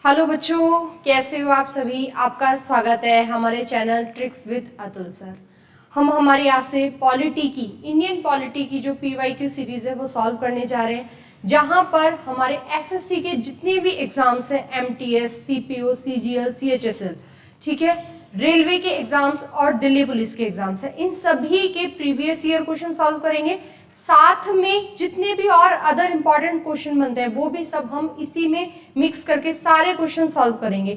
Hello बच्चों, कैसे हो आप सभी। आपका स्वागत है हमारे channel tricks with Atul sir. हम हमारी आज से पॉलिटी की, इंडियन पॉलिटी की जो पीवाईक्यू सीरीज है वो सॉल्व करने जा रहे हैं, जहां पर हमारे एसएससी के जितने भी एग्जाम्स हैं, एमटीएस, सीपीओ, सीजीएल, सीएचएसएल, ठीक है, रेलवे के एग्जाम्स और दिल्ली पुलिस के एग्जाम्स हैं, इन सभी के प्रीवियस ईयर क्वेश्चन सॉल्व करेंगे। साथ में जितने भी और अदर इंपॉर्टेंट क्वेश्चन बनते हैं वो भी सब हम इसी में मिक्स करके सारे क्वेश्चन सॉल्व करेंगे।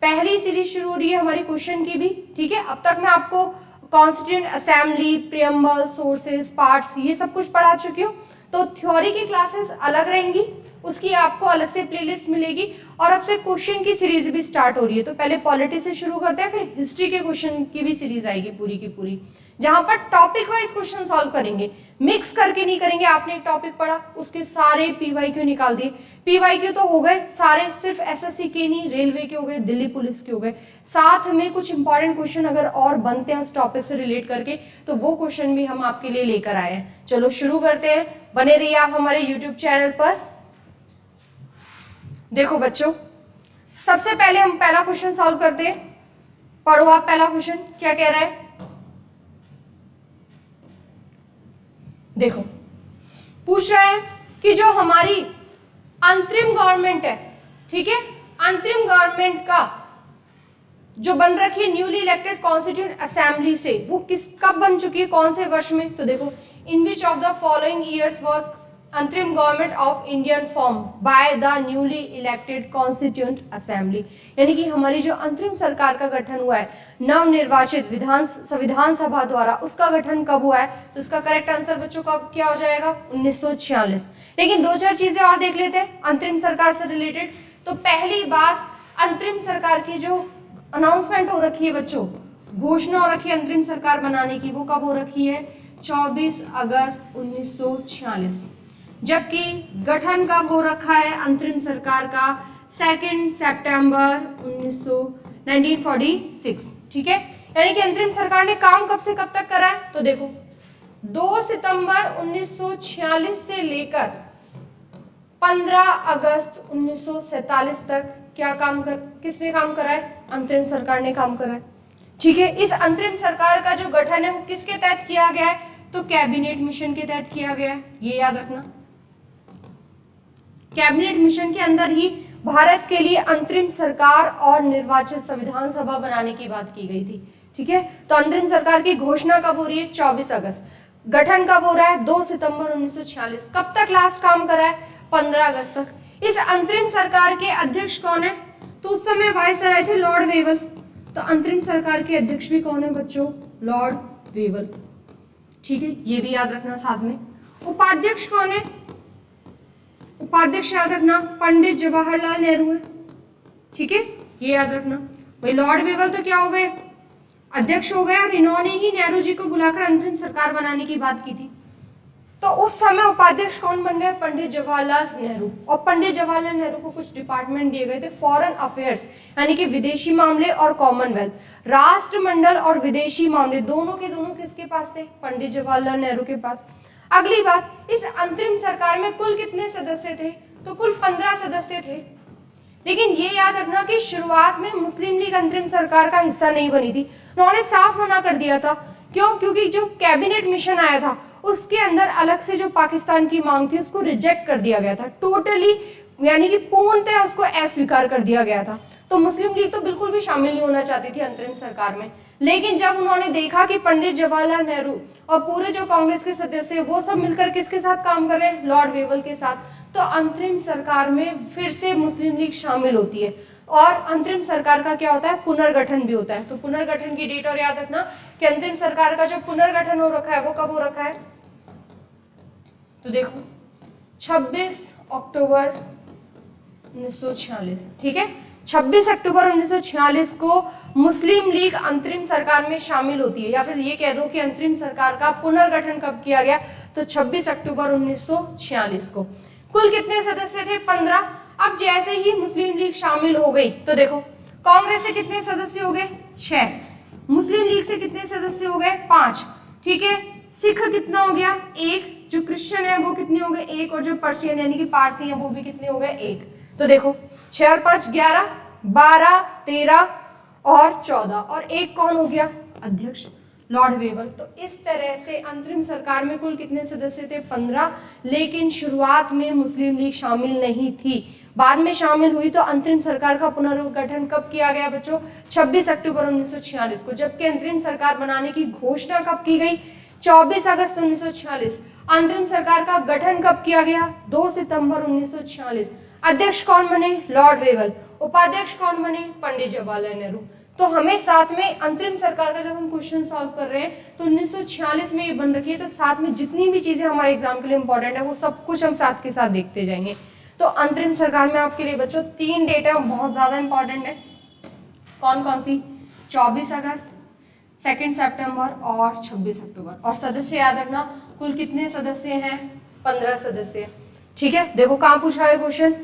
पहली सीरीज शुरू हो रही है हमारी क्वेश्चन की भी, ठीक है। अब तक मैं आपको constituent assembly, preamble, sources, parts, ये सब कुछ पढ़ा चुकी हूँ। तो थ्योरी की क्लासेस अलग रहेंगी, उसकी आपको अलग से प्लेलिस्ट मिलेगी। और अब से क्वेश्चन की सीरीज भी स्टार्ट हो रही है, तो पहले पॉलिटी से शुरू करते हैं, फिर हिस्ट्री के क्वेश्चन की भी सीरीज आएगी पूरी की पूरी, जहां पर टॉपिक वाइज क्वेश्चन सॉल्व करेंगे, मिक्स करके नहीं करेंगे। आपने एक टॉपिक पढ़ा, उसके सारे पीवाईक्यू निकाल दिए। पीवाईक्यू तो हो गए सारे, सिर्फ एसएससी के नहीं, रेलवे के हो गए, दिल्ली पुलिस के हो गए। साथ में कुछ इंपॉर्टेंट क्वेश्चन अगर और बनते हैं उस टॉपिक से रिलेट करके, तो वो क्वेश्चन भी हम आपके लिए लेकर आए हैं। चलो शुरू करते हैं, बने रहिए आप हमारे यूट्यूब चैनल पर। देखो बच्चों, सबसे पहले हम पहला क्वेश्चन सॉल्व करते हैं। पढ़ो आप पहला क्वेश्चन क्या कह रहा है। देखो, पूछ रहा है कि जो हमारी अंतरिम गवर्नमेंट है, ठीक है, अंतरिम गवर्नमेंट का जो बन रखी है न्यूली इलेक्टेड कॉन्स्टिट्यूएंट असेंबली से, वो कब बन चुकी है, कौन से वर्ष में। तो देखो, in which of the following years was अंतरिम government of Indian form by the newly elected constituent assembly, यानी कि हमारी जो अंतरिम सरकार का गठन हुआ है नवनिर्वाचित संविधान सभा द्वारा, उसका गठन कब हुआ है। तो इसका करेक्ट आंसर बच्चों का क्या हो जाएगा, 1946। लेकिन दो चार चीजें और देख लेते हैं अंतरिम सरकार से रिलेटेड। तो पहली बात, अंतरिम सरकार की जो अनाउंसमेंट हो रखी है बच्चों, घोषणा हो रखी है अंतरिम सरकार बनाने की, वो कब हो रखी है, 24 अगस्त 1946। जबकि गठन कब हो रखा है अंतरिम सरकार का, 2 सितंबर 1946, ठीक है। यानी कि अंतरिम सरकार ने काम कब से कब तक करा है। तो देखो, 2 सितंबर 1946 से लेकर 15 अगस्त 1947 तक क्या किसने काम करा है, अंतरिम सरकार ने काम करा है, ठीक है। इस अंतरिम सरकार का जो गठन है वो किसके तहत किया गया है, तो कैबिनेट मिशन के तहत किया गया है, ये याद रखना। कैबिनेट मिशन के अंदर ही भारत के लिए अंतरिम सरकार और निर्वाचित संविधान सभा बनाने की बात की गई थी, ठीक है। तो अंतरिम सरकार की घोषणा कब हो रही है, 24 अगस्त। गठन कब हो रहा है, 2 सितंबर 1946। कब तक लास्ट काम करा है, 15 अगस्त तक। इस अंतरिम सरकार के अध्यक्ष कौन है, तो उस समय वायसराय थे लॉर्ड वेवल। तो अंतरिम सरकार के अध्यक्ष भी कौन है बच्चों, लॉर्ड वेवल, ठीक है, ये भी याद रखना साथ में। उपाध्यक्ष कौन है, उपाध्यक्ष याद रखना पंडित जवाहरलाल नेहरू है, ठीक है, ये याद रखना। भाई लॉर्ड वेवल तो क्या हो गए, अध्यक्ष हो गए, और इन्होंने ही नेहरू जी को बुलाकर अंतरिम सरकार बनाने की बात की थी। तो उस समय उपाध्यक्ष कौन बन गए, पंडित जवाहरलाल नेहरू। और पंडित जवाहरलाल नेहरू को कुछ डिपार्टमेंट दिए गए थे, फॉरेन अफेयर्स यानी कि विदेशी मामले और कॉमनवेल्थ, राष्ट्रमंडल और विदेशी मामले दोनों के दोनों किसके पास थे, पंडित जवाहरलाल नेहरू के पास। अगली बात, इस अंतरिम सरकार में कुल कितने सदस्य थे, तो कुल 15 सदस्य थे। लेकिन ये याद रखना कि शुरुआत में मुस्लिम लीग अंतरिम सरकार का हिस्सा नहीं बनी थी, उन्होंने साफ मना कर दिया था। क्यों, क्योंकि जो कैबिनेट मिशन आया था उसके अंदर अलग से जो पाकिस्तान की मांग थी उसको रिजेक्ट कर दिया गया था टोटली, यानी कि पूर्णतः उसको अस्वीकार कर दिया गया था। तो मुस्लिम लीग तो बिल्कुल भी शामिल नहीं होना चाहती थी अंतरिम सरकार में। लेकिन जब उन्होंने देखा कि पंडित जवाहरलाल नेहरू और पूरे जो कांग्रेस के सदस्य वो सब मिलकर किसके साथ काम कर रहे हैं, लॉर्ड वेवल के साथ, तो अंतरिम सरकार में फिर से मुस्लिम लीग शामिल होती है। और अंतरिम सरकार का क्या होता है, पुनर्गठन भी होता है। तो पुनर्गठन की डेट और याद रखना कि अंतरिम सरकार का जो पुनर्गठन हो रखा है वो कब हो रखा है, तो देखो 26 अक्टूबर 1946, ठीक है। 26 अक्टूबर 1946 को मुस्लिम लीग अंतरिम सरकार में शामिल होती है, या फिर ये कह दो कि अंतरिम सरकार का पुनर्गठन कब किया गया, तो 26 अक्टूबर 1946 को। कुल कितने सदस्य थे, 15। अब जैसे ही मुस्लिम लीग शामिल हो गई, तो देखो कांग्रेस से कितने सदस्य हो गए, 6, मुस्लिम लीग से कितने सदस्य हो गए, 5, ठीक है। सिख कितना हो गया, 1, जो क्रिश्चियन है वो कितने हो गए, 1, और जो पर्शियन यानी कि पारसी है वो भी कितने हो गए, 1। तो देखो 6 और 5 11, 12, 13 और 14, और एक कौन हो गया, अध्यक्ष लॉर्ड वेवल। तो इस तरह से अंतरिम सरकार में कुल कितने सदस्य थे, 15, लेकिन शुरुआत में मुस्लिम लीग शामिल नहीं थी, बाद में शामिल हुई। तो अंतरिम सरकार का पुनर्गठन कब किया गया बच्चों, 26 अक्टूबर 1946 को, जबकि अंतरिम सरकार बनाने की घोषणा कब की गई, 24 अगस्त 1946। अंतरिम सरकार का गठन कब किया गया, 2 सितंबर 1946। अध्यक्ष कौन बने, लॉर्ड वेवल। उपाध्यक्ष कौन बने, पंडित जवाहरलाल नेहरू। तो हमें साथ में अंतरिम सरकार का जब हम क्वेश्चन सॉल्व कर रहे हैं तो 1946 में ये बन रखी है, तो साथ में जितनी भी चीजें हमारे एग्जाम के लिए इंपॉर्टेंट है वो सब कुछ हम साथ के साथ देखते जाएंगे। तो अंतरिम सरकार में आपके लिए बच्चों 3 डेट है बहुत ज्यादा इंपॉर्टेंट है। कौन कौन सी, 24 अगस्त, 2 सितंबर और 26 अक्टूबर। और सदस्य याद रखना, कुल कितने सदस्य हैं, 15 सदस्य। ठीक है, देखो कहाँ पूछा है क्वेश्चन,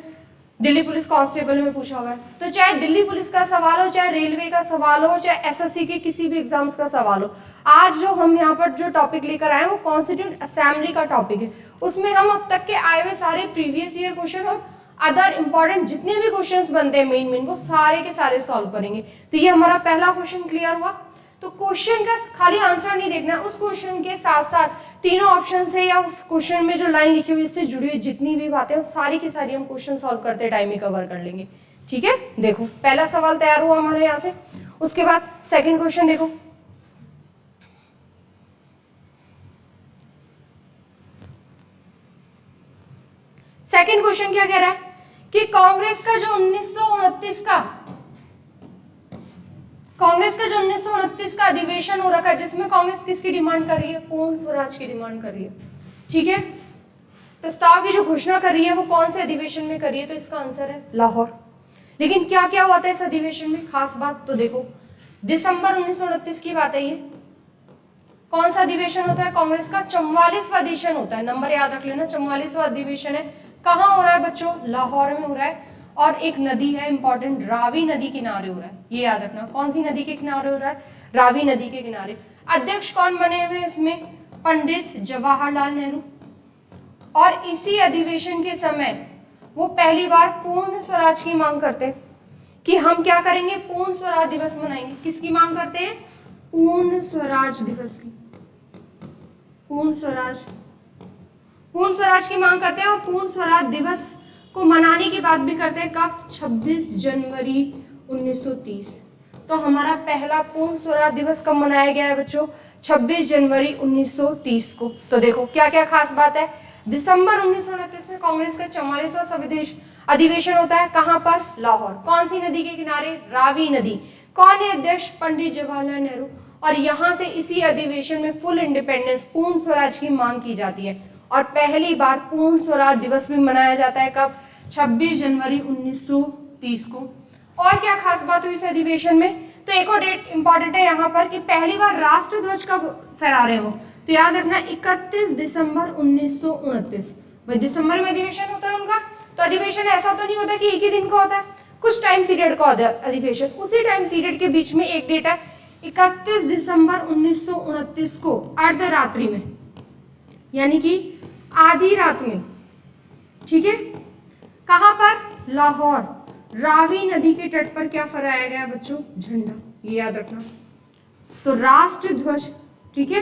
दिल्ली पुलिस कांस्टेबल में पूछा हुआ है। तो चाहे दिल्ली पुलिस का सवाल हो, चाहे रेलवे का सवाल हो, चाहे एसएससी के किसी भी एग्जाम्स का सवाल हो, आज जो हम यहाँ पर जो टॉपिक लेकर आए वो कॉन्स्टिट्यूंट असेंबली का टॉपिक है। उसमें हम अब तक के आए हुए सारे प्रीवियस ईयर क्वेश्चन और अदर इंपॉर्टेंट जितने भी क्वेश्चंस बनते हैं मेन वो सारे के सारे सॉल्व करेंगे। तो ये हमारा पहला क्वेश्चन क्लियर हुआ। तो क्वेश्चन का खाली आंसर नहीं देखना, उस क्वेश्चन के साथ साथ तीनों ऑप्शन से या उस क्वेश्चन में जो लाइन लिखी हुई इससे जुड़ी हुई जितनी भी बातें हैं सारी की सारी हम क्वेश्चन सॉल्व करते टाइम ही कवर कर लेंगे। ठीक है, देखो पहला सवाल तैयार हुआ हमारे यहाँ से। उसके बाद सेकंड क्वेश्चन देखो, सेकंड क्वेश्चन क्या कह रहा है कि कांग्रेस का जो 1929 का अधिवेशन हो रखा है जिसमें कांग्रेस किसकी डिमांड कर रही है, पूर्ण स्वराज की डिमांड कर रही है। ठीक है, प्रस्ताव की जो घोषणा कर रही है वो कौन से अधिवेशन में कर रही है, तो इसका आंसर है लाहौर। लेकिन क्या क्या हुआ था इस अधिवेशन में, खास बात तो देखो दिसंबर 1929 की बात है ये। कौन सा अधिवेशन होता है कांग्रेस का, 44वां अधिवेशन होता है, नंबर याद रख लेना, 44वां अधिवेशन है। कहाँ हो रहा है बच्चों, लाहौर में हो रहा है। और एक नदी है इंपॉर्टेंट, रावी नदी किनारे हो रहा है, ये याद रखना। कौन सी नदी के किनारे हो रहा है, रावी नदी के किनारे। अध्यक्ष कौन बने हुए हैं इसमें, पंडित जवाहरलाल नेहरू। और इसी अधिवेशन के समय वो पहली बार पूर्ण स्वराज की मांग करते हैं कि हम क्या करेंगे, पूर्ण स्वराज दिवस मनाएंगे। किसकी मांग करते हैं, पूर्ण स्वराज दिवस की, पूर्ण स्वराज की मांग करते हैं। और पूर्ण स्वराज दिवस को मनाने की बात भी करते हैं कब, 26 जनवरी 1930। तो हमारा पहला पूर्ण स्वराज दिवस कब मनाया गया है बच्चों, 26 जनवरी 1930 को। तो देखो क्या क्या खास बात है, दिसंबर 1929 में कांग्रेस का 44वां अधिवेशन होता है, कहां पर, लाहौर। कौन सी नदी के किनारे, रावी नदी। कौन है अध्यक्ष, पंडित जवाहरलाल नेहरू। और यहां से इसी अधिवेशन में फुल इंडिपेंडेंस, पूर्ण स्वराज की मांग की जाती है। और पहली बार पूर्ण स्वराज दिवस भी मनाया जाता है कब, 26 जनवरी 1930 को। और क्या खास बात हुई इस अधिवेशन में, तो एक और डेट इंपॉर्टेंट है यहाँ पर कि पहली बार राष्ट्रध्वज कब फहरा रहे हो, तो याद रखना 31 दिसंबर 1929। भाई दिसंबर में अधिवेशन होता है उनका, तो अधिवेशन ऐसा तो नहीं होता कि एक ही दिन का होता है, कुछ टाइम पीरियड का होता है अधिवेशन। उसी टाइम पीरियड के बीच में एक डेट है 31 दिसंबर 1929 को अर्धरात्रि में, यानी कि आधी रात में। ठीक है, कहां पर, लाहौर, रावी नदी के तट पर क्या फहराया गया बच्चों, झंडा, ये याद रखना। तो राष्ट्र ध्वज, ठीक है,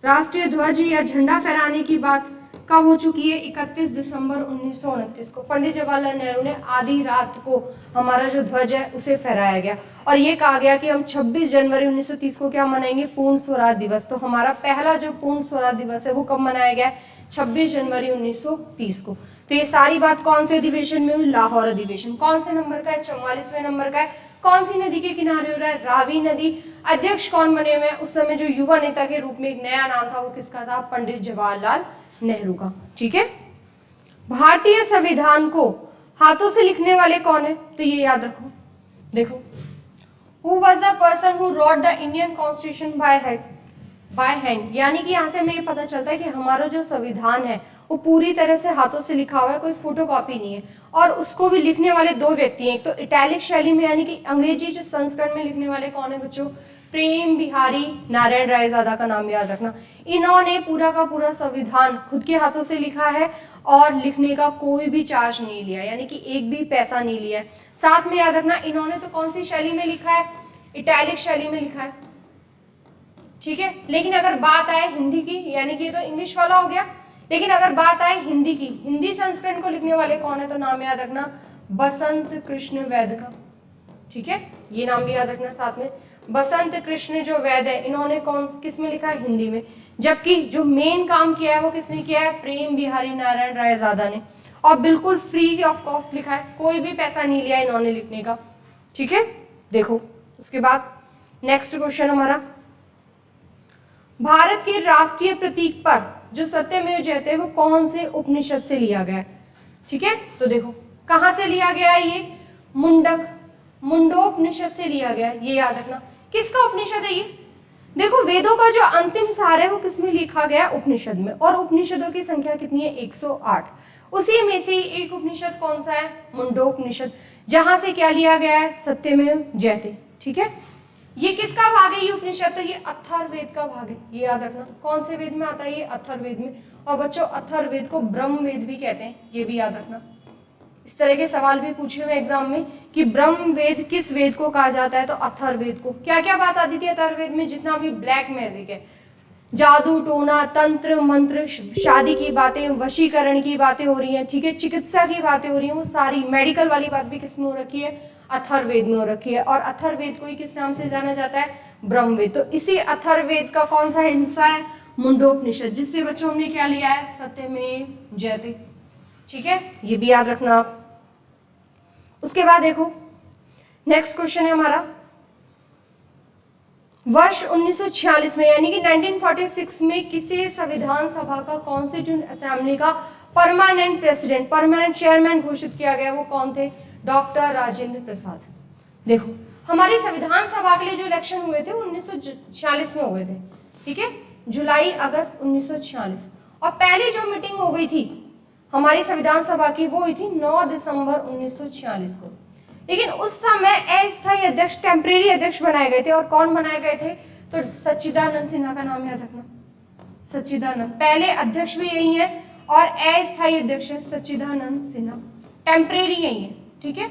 राष्ट्रीय ध्वज या झंडा फहराने की बात कब हो चुकी है, 31 दिसंबर 1929 को। पंडित जवाहरलाल नेहरू ने आधी रात को हमारा जो ध्वज है उसे फहराया गया और ये कहा गया कि हम 26 जनवरी 1930 को क्या मनाएंगे, पूर्ण स्वराज दिवस। तो हमारा पहला जो पूर्ण स्वराज दिवस है वो कब मनाया गया, 26 जनवरी 1930 को। तो ये सारी बात कौन से अधिवेशन में हुई, लाहौर अधिवेशन। कौन से नंबर का है, 44वें नंबर का है। कौन सी नदी के किनारे हो रहा है, रावी नदी। अध्यक्ष कौन बने हुए हैं, उस समय जो युवा नेता के रूप में एक नया नाम था वो किसका था, पंडित जवाहरलाल नेहरू का। ठीक है, भारतीय संविधान को हाथों से लिखने वाले कौन है, तो ये याद रखो। देखो, who was the person who wrote the Indian constitution by hand, यानी कि यहाँ से हमें ये पता चलता है कि हमारा जो संविधान है वो पूरी तरह से हाथों से लिखा हुआ है, कोई फोटोकॉपी नहीं है। और उसको भी लिखने वाले दो व्यक्ति हैं, एक तो इटैलिक शैली में यानी कि अंग्रेजी संस्करण में लिखने वाले कौन है बच्चों, प्रेम बिहारी नारायण रायजादा का नाम याद रखना। इन्होंने पूरा का पूरा संविधान खुद के हाथों से लिखा है और लिखने का कोई भी चार्ज नहीं लिया, यानी कि एक भी पैसा नहीं लिया है। साथ में याद रखना इन्होंने तो कौन सी शैली में लिखा है, इटैलिक शैली में लिखा है, ठीक है। लेकिन अगर बात आए हिंदी की, यानी कि ये तो इंग्लिश वाला हो गया, लेकिन अगर बात आए हिंदी की, हिंदी संस्करण को लिखने वाले कौन है, तो नाम याद रखना बसंत कृष्ण वैद्य का, ठीक है, ये नाम भी याद रखना साथ में। बसंत कृष्ण जो वैद्य है, इन्होंने कौन किस में लिखा है, हिंदी में, जबकि जो मेन काम किया है वो किसने किया है, प्रेम बिहारी नारायण रायजादा ने, और बिल्कुल फ्री ऑफ कॉस्ट लिखा है, कोई भी पैसा नहीं लिया इन्होंने लिखने का, ठीक है। देखो उसके बाद नेक्स्ट क्वेश्चन हमारा, भारत के राष्ट्रीय प्रतीक पर जो सत्यमेव जयते है वो कौन से उपनिषद से लिया गया है, ठीक है। तो देखो कहां से लिया गया है, ये मुंडोपनिषद से लिया गया है, ये याद रखना। किसका उपनिषद है ये, देखो वेदों का जो अंतिम सार है वो किसमें लिखा गया है, उपनिषद में, और उपनिषदों की संख्या कितनी है, 108। उसी में से एक उपनिषद कौन सा है, मुंडोपनिषद, जहां से क्या लिया गया है, सत्यमेव जयते, ठीक है। ये किसका भाग है ये उपनिषद, तो ये अथर्ववेद का भाग है, ये याद रखना। कौन से वेद में आता है ये, अथर्ववेद में, और बच्चों अथर्ववेद को ब्रह्म वेद भी कहते हैं, ये भी याद रखना। इस तरह के सवाल भी पूछे हुए एग्जाम में कि ब्रह्म वेद किस वेद को कहा जाता है, तो अथर्ववेद को। क्या क्या बात आती थी अथर्ववेद में, जितना भी ब्लैक मैजिक है, जादू टोना तंत्र मंत्र, शादी की बातें, वशीकरण की बातें हो रही हैं, ठीक है, चिकित्सा की बातें हो रही हैं, वो सारी मेडिकल वाली बात भी किसमें हो रखी है, अथर्ववेद में हो रखी है। और अथर्ववेद को ही किस नाम से जाना जाता है, ब्रह्मवेद। तो इसी अथर्ववेद का कौन सा हिस्सा है, मुंडोपनिषद, जिससे बच्चों हमने क्या लिया है, सत्यमेव जयते, ठीक है, ये भी याद रखना आप। उसके बाद देखो नेक्स्ट क्वेश्चन है हमारा, वर्ष 1946 में यानी कि 1946 में किसी संविधान सभा का कॉन्स्टिट्यूएंट असेंबली का परमानेंट प्रेसिडेंट, परमानेंट चेयरमैन घोषित किया गया, वो कौन थे, डॉक्टर राजेंद्र प्रसाद। देखो हमारी संविधान सभा के लिए जो इलेक्शन हुए थे 1946 में हुए थे, ठीक है, जुलाई अगस्त 1946, और पहली जो मीटिंग हो गई थी हमारी संविधान सभा की वो हुई थी 9 दिसंबर 1946 को। लेकिन उस समय अस्थायी अध्यक्ष, टेम्परेरी अध्यक्ष बनाए गए थे, और कौन बनाए गए थे, तो सच्चिदानंद सिन्हा का नाम याद रखना, सच्चिदानंद, पहले अध्यक्ष भी यही है और अस्थायी अध्यक्ष है सच्चिदानंद सिन्हा, टेम्परेरी यही है, ठीक है,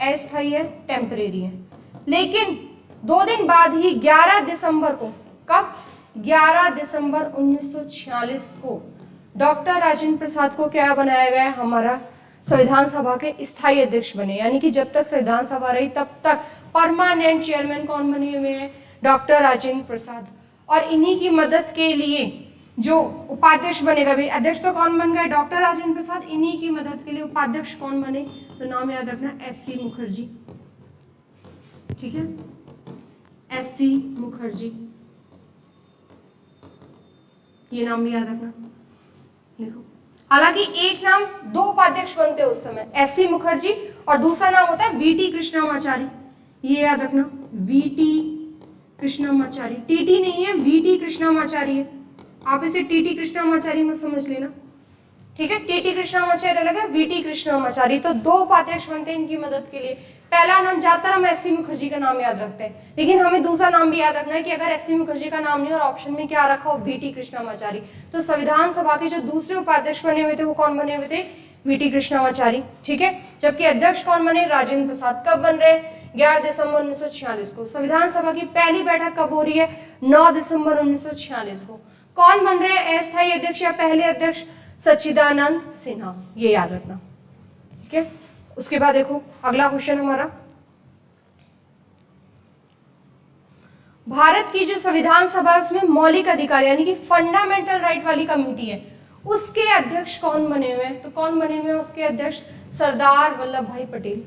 अस्थायी है, टेम्परेरी है। लेकिन 2 दिन बाद ही 11 दिसंबर को, कब, 11 दिसंबर 1946 को डॉक्टर राजेंद्र प्रसाद को क्या बनाया गया, हमारा संविधान सभा के स्थायी अध्यक्ष बने, यानी कि जब तक संविधान सभा रही तब तक परमानेंट चेयरमैन कौन बने हुए हैं, डॉक्टर राजेंद्र प्रसाद। और इन्हीं की मदद के लिए जो उपाध्यक्ष बनेगा, भाई अध्यक्ष तो कौन बन गए, डॉक्टर राजेंद्र प्रसाद, इन्हीं की मदद के लिए उपाध्यक्ष कौन बने, तो नाम याद रखना एससी मुखर्जी, ठीक है, एससी मुखर्जी, ये नाम भी याद रखना। देखो हालांकि एक नाम, 2 उपाध्यक्ष बनते हैं उस समय, एससी मुखर्जी, और दूसरा नाम होता है वीटी कृष्णामाचारी, ये याद रखना, वीटी कृष्णामाचारी, टीटी नहीं है, वीटी कृष्णामाचारी है, आप इसे टीटी कृष्णामाचारी मत समझ लेना, ठीक है, टीटी कृष्णामाचारी अलग है, वीटी कृष्णामाचारी। तो 2 उपाध्यक्ष बनते हैं इनकी मदद के लिए। पहला नाम ज्यादातर हम एससी मुखर्जी का नाम याद रखते हैं, लेकिन हमें दूसरा नाम भी याद रखना है कि अगर एससी मुखर्जी का नाम नहीं और ऑप्शन में क्या रखा हो, वीटी कृष्णामाचारी, तो संविधान सभा के जो दूसरे उपाध्यक्ष बने हुए थे वो कौन बने हुए थे, वीटी कृष्णामाचारी, ठीक है। जबकि अध्यक्ष कौन बने, राजेंद्र प्रसाद। कब बन रहे हैं, 11 दिसंबर 1946 को। संविधान सभा की पहली बैठक कब हो रही है, 9 दिसंबर 1946 को। कौन बन रहे हैं अस्थायी अध्यक्ष या पहले अध्यक्ष, सच्चिदानंद सिन्हा, ये याद रखना, ठीक है। उसके बाद देखो अगला क्वेश्चन हमारा, भारत की जो संविधान सभा है उसमें मौलिक अधिकार यानी कि फंडामेंटल राइट वाली कमेटी है, उसके अध्यक्ष कौन बने हुए हैं, तो कौन बने हुए हैं उसके अध्यक्ष, सरदार वल्लभ भाई पटेल।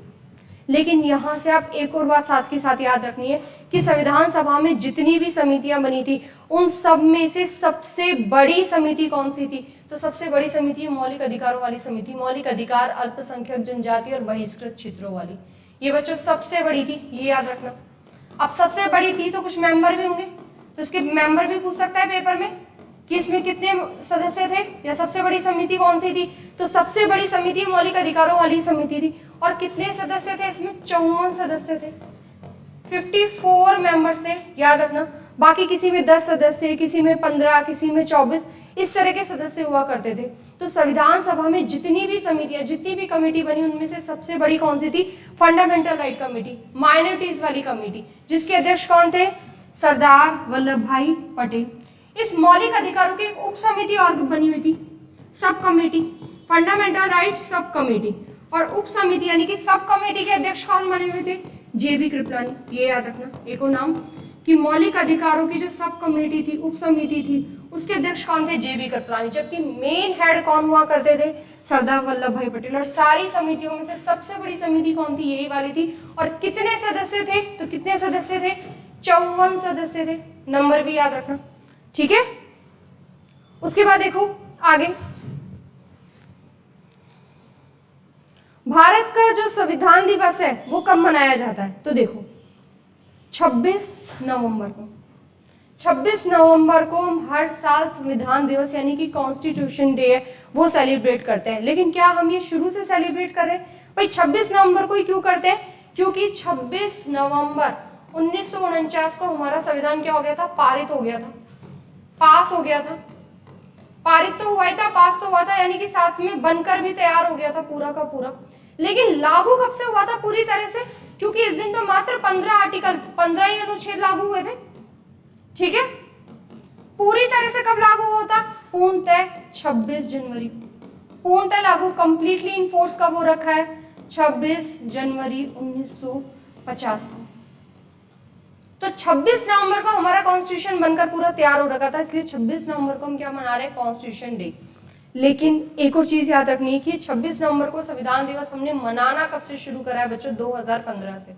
लेकिन यहां से आप एक और बात साथ के साथ याद रखनी है कि संविधान सभा में जितनी भी समितियां बनी थी उन सब में से सबसे बड़ी समिति कौन सी थी, तो सबसे बड़ी समिति मौलिक अधिकारों वाली समिति, मौलिक अधिकार, अल्पसंख्यक जनजाति और बहिष्कृत क्षेत्रों वाली, ये बच्चों सबसे बड़ी थी, ये याद रखना। अब सबसे बड़ी थी तो कुछ मेंबर भी होंगे, तो इसके मेंबर भी पूछ सकता है पेपर में कि इसमें कितने सदस्य थे या सबसे बड़ी समिति कौन सी थी, तो सबसे बड़ी समिति मौलिक अधिकारों वाली समिति थी। और कितने सदस्य थे इसमें, 54 सदस्य थे, 54 मेंबर्स थे, याद रखना। बाकी किसी में 10 सदस्य, किसी में 15, किसी में 24, इस तरह के सदस्य हुआ करते थे। तो संविधान सभा में जितनी भी समितियां, जितनी भी कमेटी बनी, उनमें से सबसे बड़ी कौन सी थी? फंडामेंटल राइट कमेटी, माइनॉरिटीज वाली कमेटी, जिसके अध्यक्ष कौन थे? सरदार वल्लभ भाई पटेल। इस मौलिक अधिकारों की एक उप समिति और बनी हुई थी, sub committee, fundamental right sub committee, और उप समिति यानी कि सब कमेटी के अध्यक्ष कौन बने हुए थे? जेबी कृपलानी। ये याद रखना एक और नाम कि मौलिक अधिकारों की जो सब कमेटी थी, उप समिति थी, उसके अध्यक्ष कौन थे? जेबी कृपलानी। जबकि मेन हेड कौन हुआ करते थे? सरदार वल्लभ भाई पटेल। और सारी समितियों में से सबसे बड़ी समिति कौन थी? यही वाली थी। और कितने सदस्य थे? तो कितने सदस्य थे? 54 सदस्य थे। नंबर भी याद रखना, ठीक है। उसके बाद देखो आगे, भारत का जो संविधान दिवस है वो कब मनाया जाता है? तो देखो 26 नवंबर को। 26 नवंबर को हम हर साल संविधान दिवस यानी कि कॉन्स्टिट्यूशन डे है वो सेलिब्रेट करते हैं। लेकिन क्या हम ये शुरू से सेलिब्रेट कर रहे हैं? भाई 26 नवंबर को ही क्यों करते हैं? क्योंकि 26 नवंबर 1949 को हमारा संविधान क्या हो गया था? पारित हो गया था, पास हो गया था। पारित तो हुआ ही था, पास तो हुआ था, यानी कि साथ में बनकर भी तैयार हो गया था पूरा का पूरा। लेकिन लागू कब से हुआ था पूरी तरह से? क्योंकि इस दिन तो मात्र 15 आर्टिकल, 15 ही अनुच्छेद लागू हुए थे, ठीक है। पूरी तरह से कब लागू हुआ था? पूर्णतः 26 जनवरी। पूर्णतः लागू, कंप्लीटली इन फोर्स कब हो रखा है? 26 जनवरी 1950 को। तो 26 नवंबर को हमारा कॉन्स्टिट्यूशन बनकर पूरा तैयार हो रखा था, इसलिए 26 नवंबर को हम क्या मना रहे हैं? Constitution day. लेकिन एक और चीज याद रखनी है कि 26 नवंबर को संविधान दिवस हमने मनाना कब से शुरू करा है बच्चों? 2015 से।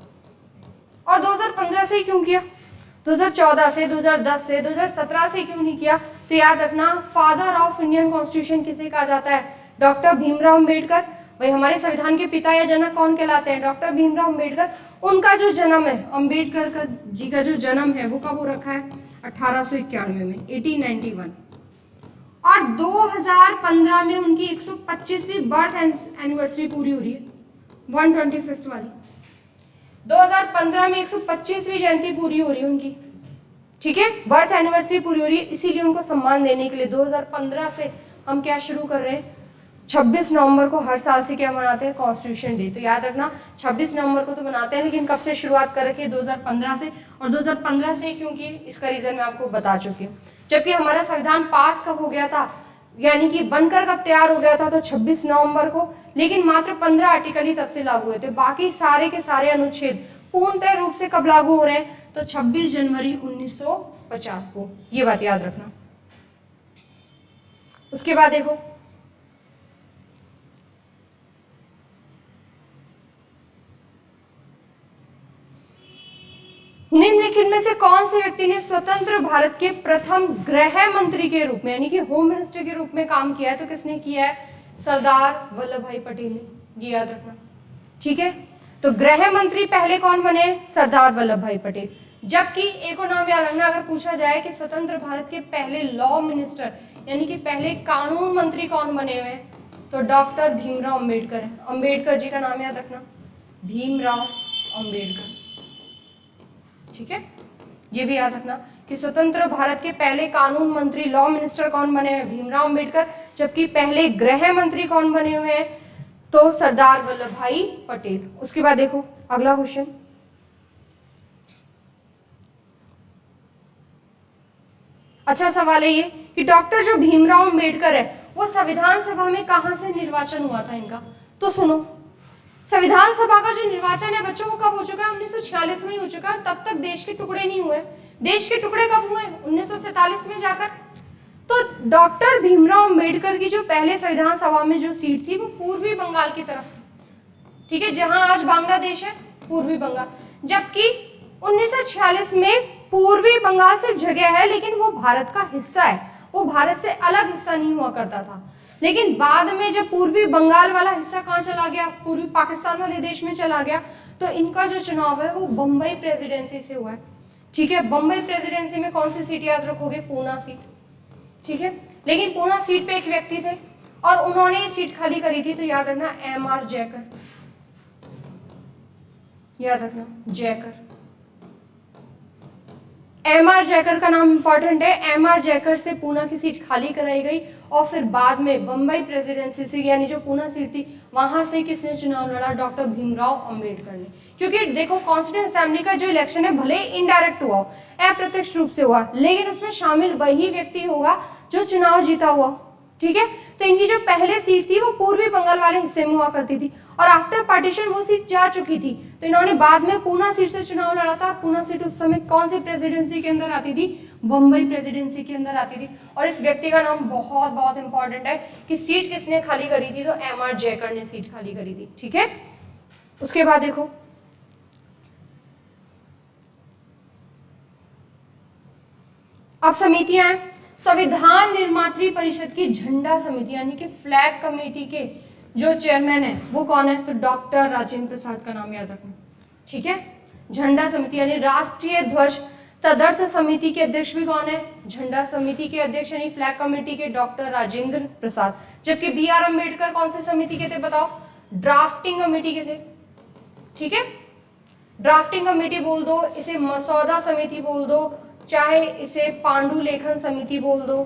और 2015 से ही क्यों किया? 2014 से, 2010 से, 2017 से क्यों नहीं किया? तो याद रखना, फादर ऑफ इंडियन कॉन्स्टिट्यूशन किसे कहा जाता है? डॉक्टर भीमराव अम्बेडकर। भाई हमारे संविधान के पिता या जनक कौन कहलाते हैं? डॉक्टर भीमराव अम्बेडकर। उनका जो जन्म है, अम्बेडकर का जी का जो जन्म है वो कब हो रखा है? 1891 में, 1891। और 2015 में उनकी 125वीं बर्थ एनिवर्सरी पूरी हो रही है, 125th वाली। 2015 में 125वीं जयंती पूरी हो रही है उनकी, ठीक है, बर्थ एनिवर्सरी पूरी हो रही है। इसीलिए उनको सम्मान देने के लिए 2015 से हम क्या शुरू कर रहे हैं? 26 नवंबर को हर साल से क्या मनाते हैं? Constitution day. तो याद रखना 26 नवंबर को तो मनाते हैं, लेकिन कब से शुरुआत कर रखी है? 2015 से। और 2015 से क्योंकि इसका रीजन मैं आपको बता चुकी हूँ। जबकि हमारा संविधान पास कब हो गया था, यानी कि बनकर कब तैयार हो गया था? तो 26 नवंबर को। लेकिन मात्र 15 आर्टिकल ही तब से लागू हुए थे, बाकी सारे के सारे अनुच्छेद पूर्णतः रूप से कब लागू हो रहे हैं? तो 26 जनवरी 1950 को। ये बात याद रखना। उसके बाद देखो, निम्नलिखित में से कौन से व्यक्ति ने स्वतंत्र भारत के प्रथम गृह मंत्री के रूप में, यानी कि होम मिनिस्टर के रूप में काम किया है? तो किसने किया है? सरदार वल्लभ भाई पटेल ने। ये याद रखना, ठीक है। तो गृह मंत्री पहले कौन बने? सरदार वल्लभ भाई पटेल। जबकि एक और नाम याद रखना, अगर पूछा जाए कि स्वतंत्र भारत के पहले लॉ मिनिस्टर यानी कि पहले कानून मंत्री कौन बने हुए हैं? तो डॉक्टर भीमराव अम्बेडकर है। अम्बेडकर जी का नाम याद रखना, भीमराव अम्बेडकर, ठीक है। ये भी याद रखना कि स्वतंत्र भारत के पहले कानून मंत्री, लॉ मिनिस्टर कौन बने हुए? भीमराव अम्बेडकर। जबकि पहले गृह मंत्री कौन बने हुए हैं? तो सरदार वल्लभ भाई पटेल। उसके बाद देखो अगला क्वेश्चन, अच्छा सवाल है ये कि डॉक्टर जो भीमराव अम्बेडकर है वो संविधान सभा में कहां से निर्वाचन हुआ था इनका? तो सुनो, संविधान सभा का जो निर्वाचन है बच्चों वो कब हो चुका है? 1946 में ही हो चुका है। तब तक देश के टुकड़े नहीं हुए। देश के टुकड़े कब हुए? 1947 में जाकर। तो डॉक्टर भीमराव अम्बेडकर की जो पहले संविधान सभा में जो सीट थी वो पूर्वी बंगाल की तरफ, ठीक है, जहां आज बांग्लादेश है, पूर्वी बंगाल। जबकि 1946 में पूर्वी बंगाल सिर्फ जगह है, लेकिन वो भारत का हिस्सा है, वो भारत से अलग हिस्सा नहीं हुआ करता था। लेकिन बाद में जब पूर्वी बंगाल वाला हिस्सा कहाँ चला गया? पूर्वी पाकिस्तान वाले देश में चला गया। तो इनका जो चुनाव है वो बम्बई प्रेसिडेंसी से हुआ है, ठीक है। बम्बई प्रेसिडेंसी में कौन सी सीट याद रखोगे? पूना सीट, ठीक है। लेकिन पूना सीट पे एक व्यक्ति थे और उन्होंने ये सीट खाली करी थी, तो याद रखना M.R. जयकर, याद रखना जयकर। एम.आर. जैकर का नाम इंपॉर्टेंट है। एम.आर. जैकर से पूना की सीट खाली कराई गई और फिर बाद में बम्बई प्रेसिडेंसी से, यानी जो पूना सीट थी वहां से किसने चुनाव लड़ा? डॉक्टर भीमराव अंबेडकर ने। क्योंकि देखो कॉन्स्टिट्यूंट असेंबली का जो इलेक्शन है भले ही इनडायरेक्ट हुआ, अप्रत्यक्ष रूप से हुआ, लेकिन उसमें शामिल वही व्यक्ति होगा जो चुनाव जीता हुआ। ठीक है, तो इनकी जो पहले सीट थी वो पूर्वी बंगाल वाले हिस्से में हुआ करती थी और आफ्टर पार्टीशन वो सीट जा चुकी थी, तो इन्होंने बाद में पूना सीट से चुनाव लड़ा था। पूना सीट उस समय कौन सी प्रेसिडेंसी के अंदर आती थी? बम्बई प्रेसिडेंसी के अंदर आती थी। और इस व्यक्ति का नाम बहुत बहुत इंपॉर्टेंट है कि सीट किसने खाली करी थी? तो एम.आर. जैकर ने सीट खाली करी थी। ठीक है, उसके बाद देखो अब समितियां हैं। संविधान निर्मात्री परिषद की झंडा समिति यानी कि फ्लैग कमेटी के जो चेयरमैन है वो कौन है? तो डॉक्टर राजेंद्र प्रसाद का नाम याद रखना। ठीक है, झंडा समिति यानी राष्ट्रीय ध्वज तदर्थ समिति के अध्यक्ष भी कौन है? झंडा समिति के अध्यक्ष यानी फ्लैग कमेटी के डॉक्टर राजेंद्र प्रसाद। जबकि बी.आर. अम्बेडकर कौन सी समिति के थे बताओ? ड्राफ्टिंग कमेटी के थे। ठीक है, ड्राफ्टिंग कमेटी बोल दो, इसे मसौदा समिति बोल दो, चाहे इसे पांडुलेखन समिति बोल दो,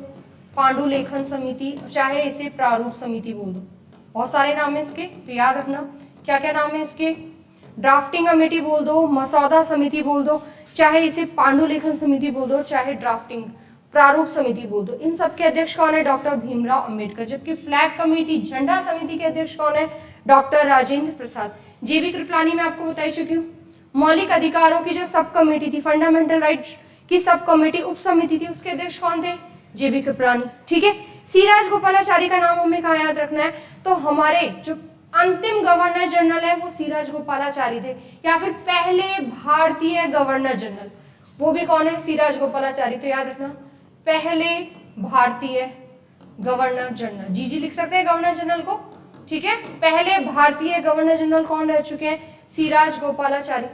पांडुलेखन समिति, चाहे इसे प्रारूप समिति बोल दो। बहुत सारे नाम है इसके, तो याद रखना क्या क्या नाम है इसके। ड्राफ्टिंग कमेटी बोल दो, मसौदा समिति बोल दो, चाहे इसे पांडुलेखन समिति बोल दो, चाहे ड्राफ्टिंग प्रारूप समिति बोल दो। इन सबके अध्यक्ष कौन है? डॉक्टर भीमराव अंबेडकर। जबकि फ्लैग कमेटी झंडा समिति के अध्यक्ष कौन है? डॉक्टर राजेंद्र प्रसाद। जी.बी. कृपलानी मैं आपको बता चुकी हूँ। मौलिक अधिकारों की जो सब कमेटी थी, फंडामेंटल राइट्स की सब कमेटी उप समिति थी, उसके अध्यक्ष कौन थे? जी.बी. कृपलानी। ठीक है, सी राजगोपालाचारी का नाम हमें कहाँ याद रखना है? तो हमारे जो अंतिम गवर्नर जनरल है वो सी राजगोपालाचारी थे, या फिर पहले भारतीय गवर्नर जनरल वो भी कौन है? सी राजगोपालाचारी। तो याद रखना पहले भारतीय गवर्नर जनरल, जी लिख सकते हैं गवर्नर जनरल को। ठीक है, पहले भारतीय गवर्नर जनरल कौन रह चुके हैं? सी राजगोपालाचारी।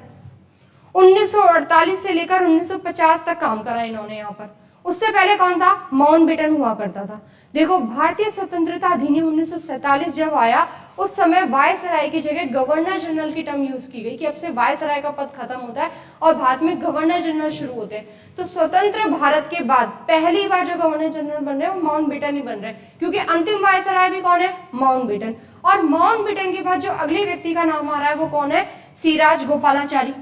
1948 से लेकर 1950 तक काम करा इन्होंने यहाँ पर। उससे पहले कौन था? माउंटबेटन हुआ करता था। देखो भारतीय स्वतंत्रता अधिनियम 1947 जब आया उस समय वायसराय की जगह गवर्नर जनरल की टर्म यूज की गई कि अब से वायसराय का पद खत्म होता है और भारत में गवर्नर जनरल शुरू होते हैं। तो स्वतंत्र भारत के बाद पहली बार जो गवर्नर जनरल बन रहे हैं वो माउंटबेटन ही बन रहे हैं, क्योंकि अंतिम वायसराय भी कौन है? माउंटबेटन। और माउंटबेटन के बाद जो अगले व्यक्ति का नाम आ रहा है वो कौन है? सी राजगोपालाचारी।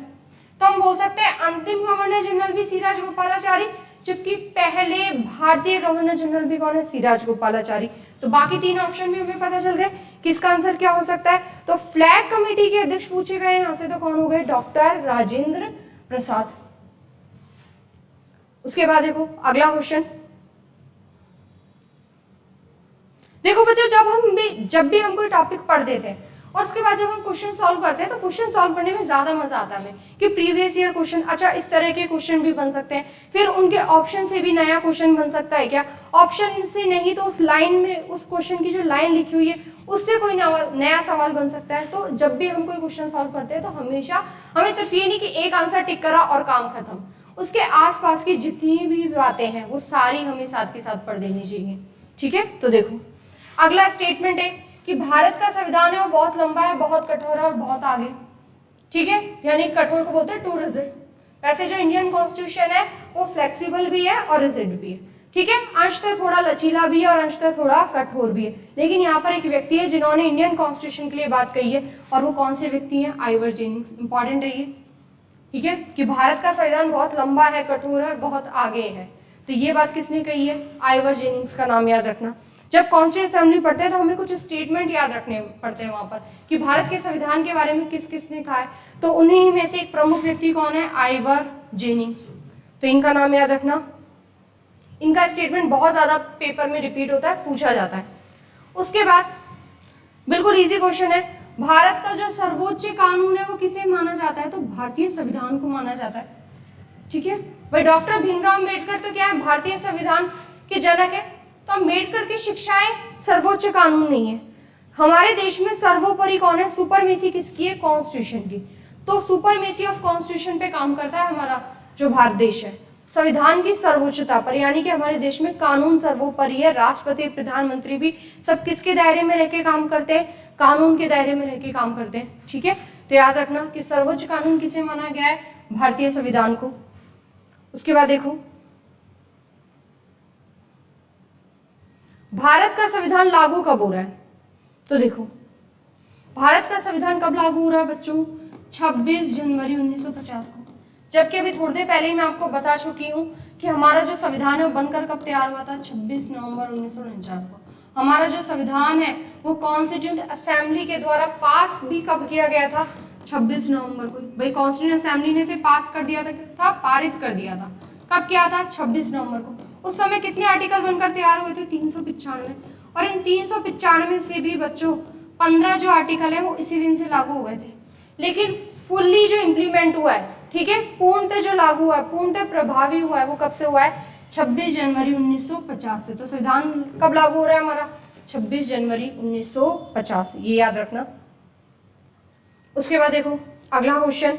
तो हम बोल सकते हैं अंतिम गवर्नर जनरल भी सी राजगोपालाचारी, जबकि पहले भारतीय गवर्नर जनरल भी कौन है? सी राजगोपालाचारी। तो बाकी तीन ऑप्शन भी हमें पता चल गए। किसका आंसर क्या हो सकता है? तो फ्लैग कमेटी के अध्यक्ष पूछे गए यहाँ से, तो कौन हो गए? डॉक्टर राजेंद्र प्रसाद। उसके बाद देखो अगला क्वेश्चन। देखो बच्चों जब भी हम कोई टॉपिक पढ़ देते हैं और उसके बाद जब हम क्वेश्चन सॉल्व करते हैं तो क्वेश्चन सॉल्व करने में ज्यादा मजा आता है हमें कि प्रीवियस ईयर क्वेश्चन, अच्छा इस तरह के क्वेश्चन भी बन सकते हैं, फिर उनके ऑप्शन से भी नया क्वेश्चन बन सकता है क्या? ऑप्शन से नहीं तो उस लाइन में, उस क्वेश्चन की जो लाइन लिखी हुई है उससे कोई नया सवाल बन सकता है। तो जब भी हम कोई क्वेश्चन सॉल्व करते हैं तो हमेशा हमें सिर्फ ये नहीं कि एक आंसर टिक करा और काम खत्म, उसके आसपास की जितनी भी बातें हैं वो सारी हमें साथ के साथ पढ़ देनी चाहिए। ठीक है, तो देखो अगला स्टेटमेंट है कि भारत का संविधान है वो बहुत लंबा है, बहुत कठोर है और बहुत आगे। ठीक है, यानी कठोर को बोलते हैं टू रिजिड। वैसे जो इंडियन कॉन्स्टिट्यूशन है वो फ्लेक्सिबल भी है और रिजिड भी है। ठीक है, अंशतः थोड़ा लचीला भी है और अंशतः थोड़ा कठोर भी है। लेकिन यहाँ पर एक व्यक्ति है जिन्होंने इंडियन कॉन्स्टिट्यूशन के लिए बात कही है, और वो कौन से व्यक्ति है? Ivor Jennings. इंपॉर्टेंट है ये। ठीक है, कि भारत का संविधान बहुत लंबा है, कठोर है और बहुत आगे है, तो ये बात किसने कही है? आइवर जेनिंग्स का नाम याद रखना। जब कॉन्स्टिट्यूशन असेंबली पढ़ते हैं तो हमें कुछ स्टेटमेंट याद रखने पड़ते हैं वहां पर कि भारत के संविधान के बारे में किस किसने कहा है, तो उन्हीं में से एक प्रमुख व्यक्ति कौन है? Ivor Jennings. तो इनका नाम याद रखना। इनका स्टेटमेंट बहुत ज्यादा पेपर में रिपीट होता है, पूछा जाता है। उसके बाद बिल्कुल इजी क्वेश्चन है, भारत का जो सर्वोच्च कानून है वो किसे माना जाता है? तो भारतीय संविधान को माना जाता है। ठीक है भाई, डॉक्टर भीमराव अम्बेडकर तो क्या है? भारतीय संविधान के जनक है। तो अम्बेडकर की शिक्षाएं सर्वोच्च कानून नहीं है। हमारे देश में सर्वोपरि कौन है? सुपरमेसी किसकी है? कॉन्स्टिट्यूशन की। तो सुपरमेसी ऑफ कॉन्स्टिट्यूशन पे काम करता है हमारा जो भारत देश है, संविधान की सर्वोच्चता पर, यानी कि हमारे देश में कानून सर्वोपरि है। राष्ट्रपति, प्रधानमंत्री भी सब किसके दायरे में रहकर काम करते हैं? कानून के दायरे में रहकर काम करते हैं। ठीक है, तो याद रखना कि सर्वोच्च कानून किसे माना गया है? भारतीय संविधान को। उसके बाद देखो भारत का संविधान लागू कब हो रहा है, तो देखो भारत का संविधान कब लागू हो रहा है बच्चों, 26 जनवरी 1950 को। जबकि अभी थोड़ी देर पहले ही मैं आपको बता चुकी हूँ कि हमारा जो संविधान है वो बनकर कब तैयार हुआ था, 26 नवंबर 1949 को। हमारा जो संविधान है वो कॉन्स्टिट्यूंट असेंबली के द्वारा पास भी कब किया गया था, 26 नवंबर को। भाई कॉन्स्टिट्यूंट असेंबली ने इसे पास कर दिया था, पारित कर दिया था। कब किया था, 26 नवंबर को। उस समय कितने आर्टिकल बनकर तैयार हुए थे, 395। और इन 395 से भी बच्चों 15 जो आर्टिकल है वो इसी दिन से लागू हो गए थे। लेकिन फुल्ली जो इम्प्लीमेंट हुआ है, ठीक है, पूर्णतः जो लागू हुआ है, पूर्णतः प्रभावी हुआ है, वो कब से हुआ है, 26 जनवरी 1950 से। तो संविधान कब लागू हो रहा है हमारा, 26 जनवरी 1950, ये याद रखना। उसके बाद देखो अगला क्वेश्चन,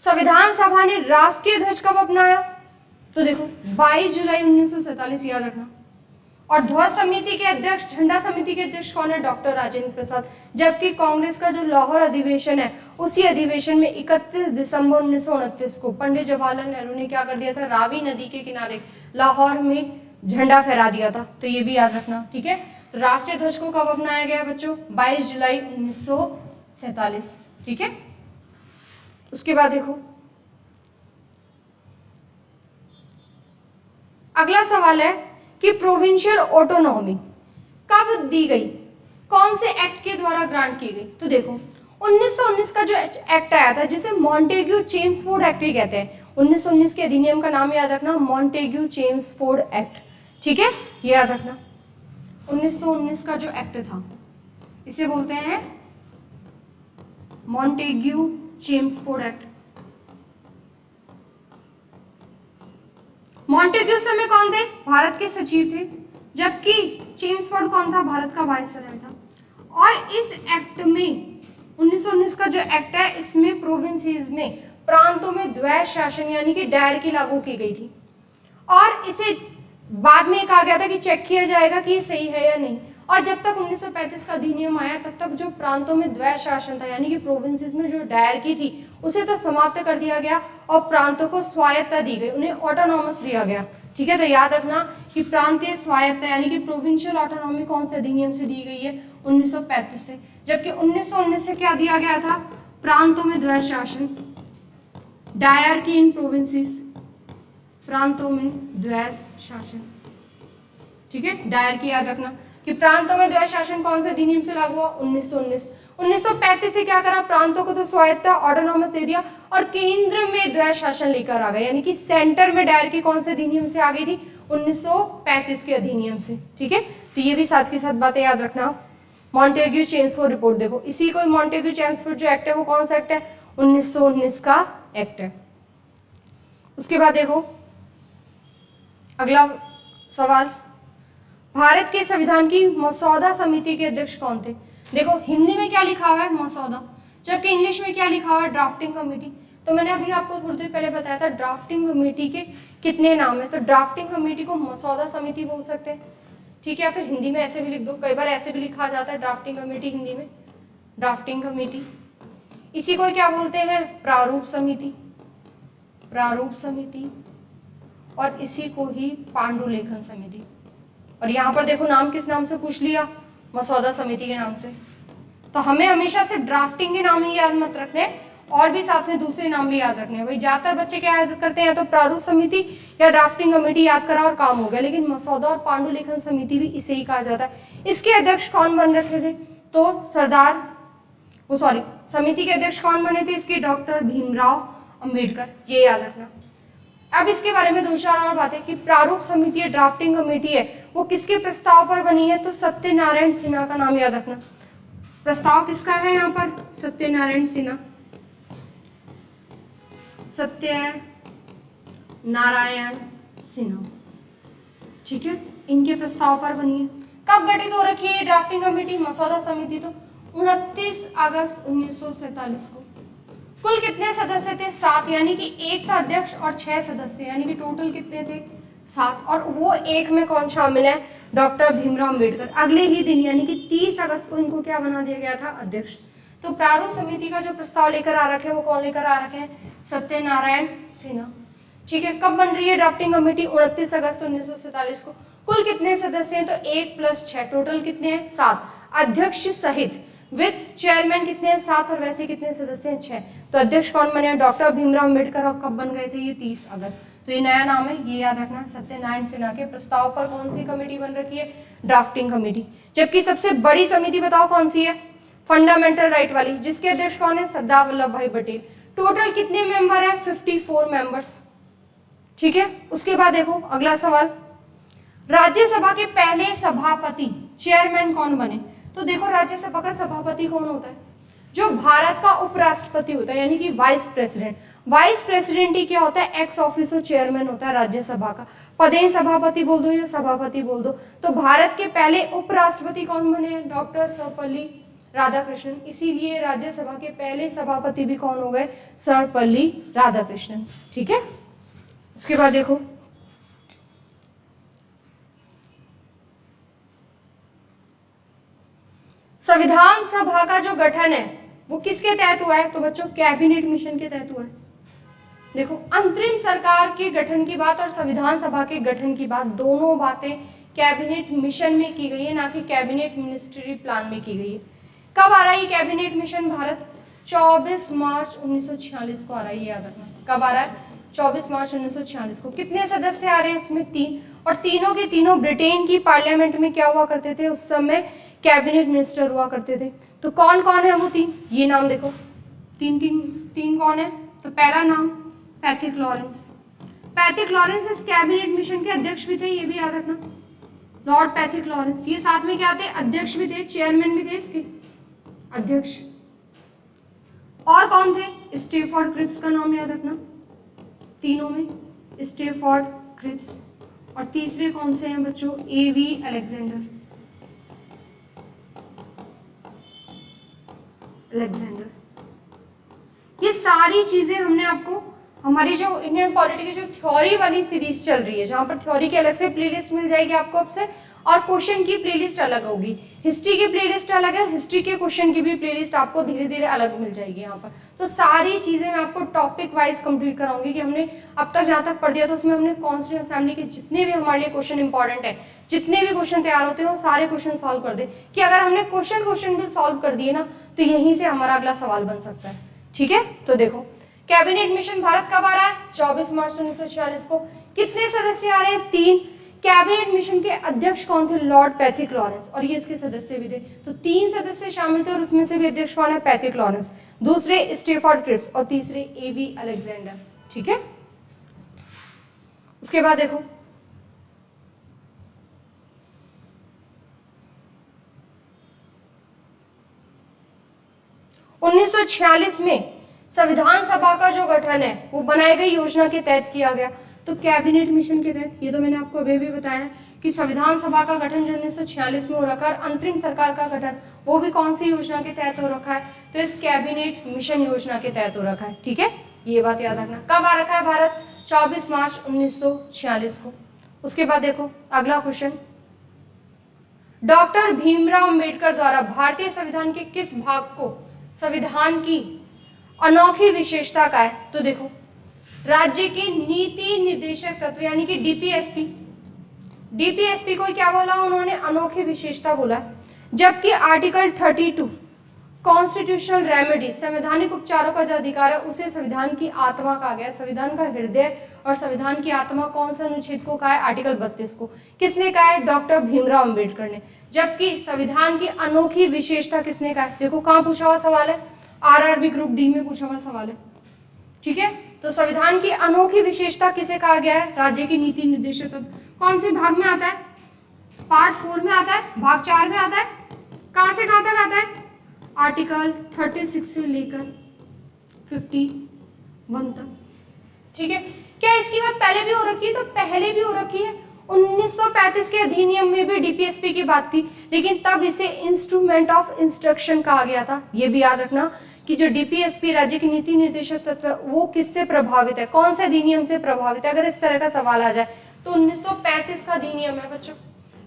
संविधान सभा ने राष्ट्रीय ध्वज कब अपनाया, तो देखो 22 जुलाई 1947, याद रखना। और ध्वज समिति के अध्यक्ष, झंडा समिति के अध्यक्ष कौन है, डॉक्टर राजेंद्र प्रसाद। जबकि कांग्रेस का जो लाहौर अधिवेशन है, उसी अधिवेशन में 31 दिसंबर 1929 को पंडित जवाहरलाल नेहरू ने क्या कर दिया था, रावी नदी के किनारे लाहौर में झंडा फहरा दिया था। तो ये भी याद रखना, ठीक है। तो राष्ट्रीय ध्वज को कब अपनाया गया बच्चों, 22 जुलाई 1947, ठीक है। उसके बाद देखो अगला सवाल है कि प्रोविंशियल ऑटोनॉमी कब दी गई, कौन से एक्ट के द्वारा ग्रांट की गई, तो देखो 1919 का जो एक्ट आया था जिसे मॉन्टेग्यू चेम्सफोर्ड एक्ट भी कहते हैं। 1919 के अधिनियम का नाम याद रखना, मॉन्टेग्यू चेम्सफोर्ड एक्ट, ठीक है, ये याद रखना। 1919 का जो एक्ट था इसे बोलते हैं मॉन्टेग्यू चेम्सफोर्ड एक्ट। मॉन्टेग्यू समय कौन थे, भारत के सचिव थे, जबकि चेम्सफोर्ड कौन था, भारत का वायसराय था। और इस एक्ट में 1919 का जो एक्ट है इसमें प्रोविंसेस में, प्रांतों में द्वैध शासन यानी कि डायरकी लागू की गई थी। और इसे बाद में कहा गया था कि चेक किया जाएगा कि ये सही है या नहीं। और जब तक 1935 का अधिनियम आया तब तक जो प्रांतों में द्वैध शासन था यानी कि प्रोविंसेस में जो डायरकी थी उसे तो समाप्त कर दिया गया और प्रांतों को स्वायत्तता दी गई, उन्हें ऑटोनॉमस दिया गया, ठीक है। तो याद रखना कि प्रांतीय स्वायत्तता यानी कि प्रोविंशियल ऑटोनॉमी कौन से अधिनियम से दी गई है, 1935 से। जबकि 1919 से क्या दिया गया था, प्रांतों में द्वैध शासन, डायरकी इन प्रोविंसेस, प्रांतों में द्वैध शासन, ठीक है। डायरकी याद रखना कि प्रांतों में द्वैध शासन कौन से अधिनियम से लागू हुआ, 1919। 1935 से क्या करा, प्रांतों को तो स्वायत्तता ऑटोनॉमस दे दिया और केंद्र में द्वैध शासन लेकर आ गए, यानी कि सेंटर में डायरकी कौन से अधिनियम से आ गई थी, 1935 के अधिनियम से, ठीक है। तो ये भी साथ के साथ बातें याद रखना। मॉन्टेग्यू चेम्सफोर्ड रिपोर्ट देखो, इसी को मॉन्टेग्यू चेम्सफोर्ड जो एक्ट है वो कौन सा एक्ट है, 1919 का एक्ट है। उसके बाद देखो अगला सवाल, भारत के संविधान की मसौदा समिति के अध्यक्ष कौन थे। देखो हिंदी में क्या लिखा हुआ है, मसौदा, जबकि इंग्लिश में क्या लिखा हुआ है, ड्राफ्टिंग कमेटी। तो मैंने अभी आपको थोड़ी देर पहले बताया था ड्राफ्टिंग कमेटी के कितने नाम है, तो ड्राफ्टिंग कमेटी को मसौदा समिति बोल सकते हैं, ठीक है। फिर हिंदी में ऐसे भी लिख दो, कई बार ऐसे भी लिखा जाता है ड्राफ्टिंग कमेटी, हिंदी में ड्राफ्टिंग कमेटी। इसी को क्या बोलते हैं, प्रारूप समिति, प्रारूप समिति, और इसी को ही पांडुलेखन समिति। और यहाँ पर देखो नाम किस नाम से पूछ लिया, मसौदा समिति के नाम से। तो हमें हमेशा से ड्राफ्टिंग के नाम ही याद मत रखने, और भी साथ में दूसरे नाम भी याद रखने। भाई ज्यादातर बच्चे क्या याद करते हैं, तो प्रारूप समिति या ड्राफ्टिंग कमेटी याद करा और काम हो गया, लेकिन मसौदा और पांडुलेखन समिति भी इसे ही कहा जाता है। इसके अध्यक्ष कौन बन रखे थे, तो समिति के अध्यक्ष कौन बने थे इसके, डॉक्टर भीमराव अंबेडकर, ये याद रखना। अब इसके बारे में दो चार और बातें कि प्रारूप समिति या ड्राफ्टिंग कमेटी है वो किसके प्रस्ताव पर बनी है, तो सत्यनारायण सिन्हा का नाम याद रखना। प्रस्ताव किसका है यहाँ पर, सत्यनारायण सिन्हा, सत्यनारायण सिन्हा, ठीक है, इनके प्रस्ताव पर बनी है। कब गठित हो रखी है ड्राफ्टिंग कमेटी, मसौदा समिति, तो 29 अगस्त 1947 को। कुल कितने सदस्य थे, 7, यानी कि एक था अध्यक्ष और 6 सदस्य, यानी कि टोटल कितने थे, 7। और वो एक में कौन शामिल है, डॉक्टर भीमराव अंबेडकर। अगले ही दिन यानी कि 30 अगस्त को इनको क्या बना दिया गया था, अध्यक्ष। तो प्रारूप समिति का जो प्रस्ताव लेकर आ रखे हैं वो कौन लेकर आ रखे हैं? सत्यनारायण सिन्हा। ठीक है, कब बन रही है ड्राफ्टिंग कमेटी? 29 अगस्त 1947 को। कुल कितने सदस्य हैं? तो 1 + 6, टोटल कितने हैं? 7, अध्यक्ष सहित विथ चेयरमैन कितने हैं? 7, और वैसे कितने सदस्य हैं? 6। तो अध्यक्ष कौन बने? डॉक्टर भीमराव अम्बेडकर। और कब बन गए थे ये? 30 अगस्त। तो ये नया नाम है, ये याद रखना। सत्यनारायण सिन्हा के प्रस्ताव पर कौन सी कमेटी बन रखी है? Drafting committee. जबकि सबसे बड़ी समिति बताओ कौन सी है? फंडामेंटल राइट वाली, जिसके अध्यक्ष कौन है? सरदार वल्लभ भाई पटेल। टोटल कितने मेंबर हैं? 54 मेंबर्स। ठीक है, उसके बाद देखो अगला सवाल, राज्यसभा के पहले सभापति चेयरमैन कौन बने? तो देखो राज्यसभा का सभापति कौन होता है? जो भारत का उपराष्ट्रपति होता है, यानी कि वाइस प्रेसिडेंट। वाइस प्रेसिडेंट ही क्या होता है? एक्स ऑफिसो चेयरमैन होता है राज्यसभा का। पदेन सभापति बोल दो या सभापति बोल दो। तो भारत के पहले उपराष्ट्रपति कौन बने? डॉक्टर सर्वपल्ली राधाकृष्णन। इसीलिए राज्यसभा के पहले सभापति भी कौन हो गए? सर्वपल्ली राधाकृष्णन। ठीक है, उसके बाद देखो संविधान सभा का जो गठन है वो किसके तहत हुआ है? तो बच्चों कैबिनेट मिशन के तहत हुआ है। देखो अंतरिम सरकार के गठन की बात और संविधान सभा के गठन की बात, दोनों बातें कैबिनेट मिशन में की गई है, ना कि कैबिनेट मिनिस्ट्री प्लान में की गई है। कब आ रहा है कैबिनेट मिशन भारत? 24 मार्च 1946 को आ रहा है, ये याद रखना। कब आ रहा है? 24 मार्च 1946 को। कितने सदस्य आ रहे हैं इसमें? 3, और तीनों के तीनों ब्रिटेन की पार्लियामेंट में क्या हुआ करते थे उस समय? कैबिनेट मिनिस्टर हुआ करते थे। तो कौन कौन है वो 3? ये नाम देखो, तीन कौन है? तो पहला नाम पैथिक लॉरेंस। पैथिक लॉरेंस इस कैबिनेट मिशन के अध्यक्ष भी थे, ये भी याद रखना, लॉर्ड पैथिक लॉरेंस। ये साथ में क्या थे? अध्यक्ष भी थे, चेयरमैन भी थे इसके अध्यक्ष। और कौन थे? स्टेफोर्ड क्रिप्स का नाम याद रखना, तीनों में स्टेफोर्ड क्रिप्स। और तीसरे कौन से हैं बच्चों? एवी अलेक्जेंडर। ये सारी चीजें हमने आपको हमारी जो इंडियन पॉलिटी की जो थ्योरी वाली सीरीज चल रही है, जहां पर थ्योरी की अलग से प्लेलिस्ट मिल जाएगी आपको अब से, और क्वेश्चन की प्लेलिस्ट अलग होगी। हिस्ट्री की प्लेलिस्ट अलग है, हिस्ट्री के क्वेश्चन की भी प्लेलिस्ट आपको धीरे धीरे अलग मिल जाएगी यहाँ पर। तो सारी चीजें मैं आपको टॉपिक वाइज कंप्लीट कराऊंगी कि हमने अब तक जहाँ तक पढ़ दिया, तो उसमें हमने कॉन्स्टिट्यूएंट असेंबली के जितने भी हमारे लिए क्वेश्चन इंपॉर्टेंट है, जितने भी क्वेश्चन तैयार होते हैं, वो सारे क्वेश्चन सॉल्व कर दे, कि अगर हमने क्वेश्चन भी सॉल्व कर दिए ना, तो यहीं से हमारा अगला सवाल बन सकता है। ठीक है, तो देखो कैबिनेट मिशन भारत कब आ रहा है? 24 मार्च 1946 को। कितने सदस्य आ रहे हैं? 3। कैबिनेट मिशन के अध्यक्ष कौन थे? लॉर्ड पैथिक लॉरेंस, और ये इसके सदस्य भी थे। तो 3 सदस्य शामिल थे, और उसमें से भी अध्यक्ष कौन है? Pethick Lawrence. दूसरे स्टेफोर्ड क्रिप्स, और तीसरे एवी अलेक्जेंडर। ठीक है, उसके बाद देखो (1946) में संविधान सभा का जो गठन है वो बनाई गई योजना के तहत किया गया। तो कैबिनेट मिशन के तहत, ये तो मैंने आपको अभी भी बताया कि संविधान सभा का गठन जो 1946 में हो रखा है, अंतरिम सरकार का गठन वो भी कौन सी योजना के तहत हो रखा है? तो इस कैबिनेट मिशन योजना के तहत हो रखा है। ठीक है, ये बात याद रखना। कब आ रखा है भारत? 24 मार्च 1946 को। उसके बाद देखो अगला क्वेश्चन, डॉक्टर भीमराव अम्बेडकर द्वारा भारतीय संविधान के किस भाग को संविधान की अनोखी विशेषता का है? तो देखो राज्य के नीति निर्देशक तत्व यानी कि डीपीएसपी को क्या बोला उन्होंने? अनोखी विशेषता बोला। जबकि आर्टिकल 32 कॉन्स्टिट्यूशनल रेमेडी, संवैधानिक उपचारों का जो अधिकार है, उसे संविधान की आत्मा कहा गया। संविधान का हृदय और संविधान की आत्मा कौन सा अनुच्छेद को कहा है? आर्टिकल 32 को। किसने कहा है? डॉक्टर भीमराव अम्बेडकर ने। जबकि संविधान की अनोखी विशेषता किसने कहा है? देखो कहाँ पूछा हुआ सवाल है, आरआरबी ग्रुप डी में पूछा हुआ सवाल है। ठीक है, तो संविधान की अनोखी विशेषता किसे कहा गया है? राज्य की नीति निर्देशक तत्व। कौन से भाग में आता है? पार्ट 4 में आता है, भाग 4 में आता है। कहां से कहां तक आता है? आर्टिकल 36 से लेकर 51 तक। ठीक है, क्या इसकी बात पहले भी हो रखी है? तो पहले भी हो रखी है। 1935 के अधिनियम में भी डीपीएसपी की बात थी, लेकिन तब इसे इंस्ट्रूमेंट ऑफ इंस्ट्रक्शन कहा गया था। ये भी याद रखना कि जो डीपीएसपी राज्य की नीति निर्देशक तत्व वो किससे प्रभावित है, कौन से अधिनियम से प्रभावित है? अगर इस तरह का सवाल आ जाए तो 1935 का अधिनियम है बच्चों,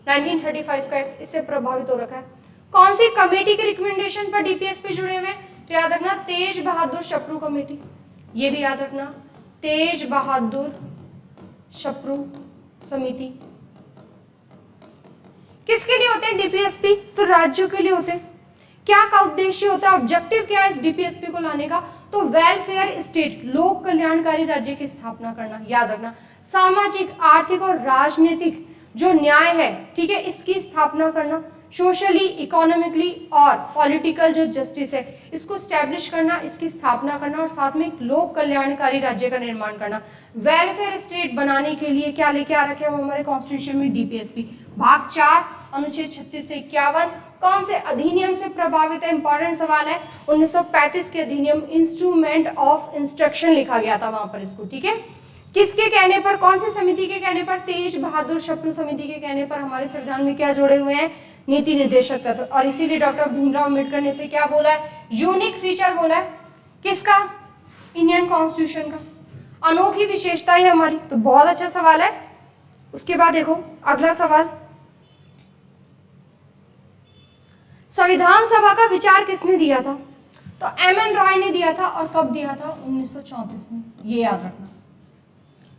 1935 का, इससे प्रभावित हो रखा है। कौन सी कमेटी के रिकमेंडेशन पर डीपीएसपी जुड़े हुए? तो याद रखना तेज बहादुर शप्रू कमेटी, ये भी याद रखना तेज बहादुर शप्रू समिति। किसके लिए होते हैं डीपीएसपी? तो राज्यों के लिए होते हैं। क्या का उद्देश्य होता है, ऑब्जेक्टिव क्या है इस डीपीएसपी को लाने का? तो वेलफेयर स्टेट, लोक कल्याणकारी राज्य की स्थापना करना। याद रखना सामाजिक, आर्थिक और राजनीतिक जो न्याय है, ठीक है, इसकी स्थापना करना। सोशली, इकोनॉमिकली और पॉलिटिकल जो जस्टिस है इसको स्टैब्लिश करना, इसकी स्थापना करना और साथ में एक लोक कल्याणकारी राज्य का निर्माण करना। वेलफेयर स्टेट बनाने के लिए क्या लेके आ रखे हम हमारे कॉन्स्टिट्यूशन में? डीपीएसपी। भाग 4 अनुच्छेद 36 से 51 कौन से अधिनियम से प्रभावित है? इंपॉर्टेंट सवाल है। 1935 के अधिनियम, इंस्ट्रूमेंट ऑफ इंस्ट्रक्शन लिखा गया था वहां पर इसको, ठीक है। किसके कहने पर, कौन सी समिति के कहने पर? तेज बहादुर शप्रू समिति के कहने पर हमारे संविधान में क्या जोड़े हुए हैं? नीति निर्देशक तत्व। और इसीलिए डॉक्टर भीमराव अम्बेडकर ने इसे क्या बोला है? यूनिक फीचर बोला है। किसका? इंडियन कॉन्स्टिट्यूशन का। अनोखी विशेषता है हमारी। तो बहुत अच्छा सवाल है। उसके बाद देखो अगला सवाल, संविधान सभा का विचार किसने दिया था? तो एमएन रॉय ने दिया था। और कब दिया था? 1934 में। ये याद रखना।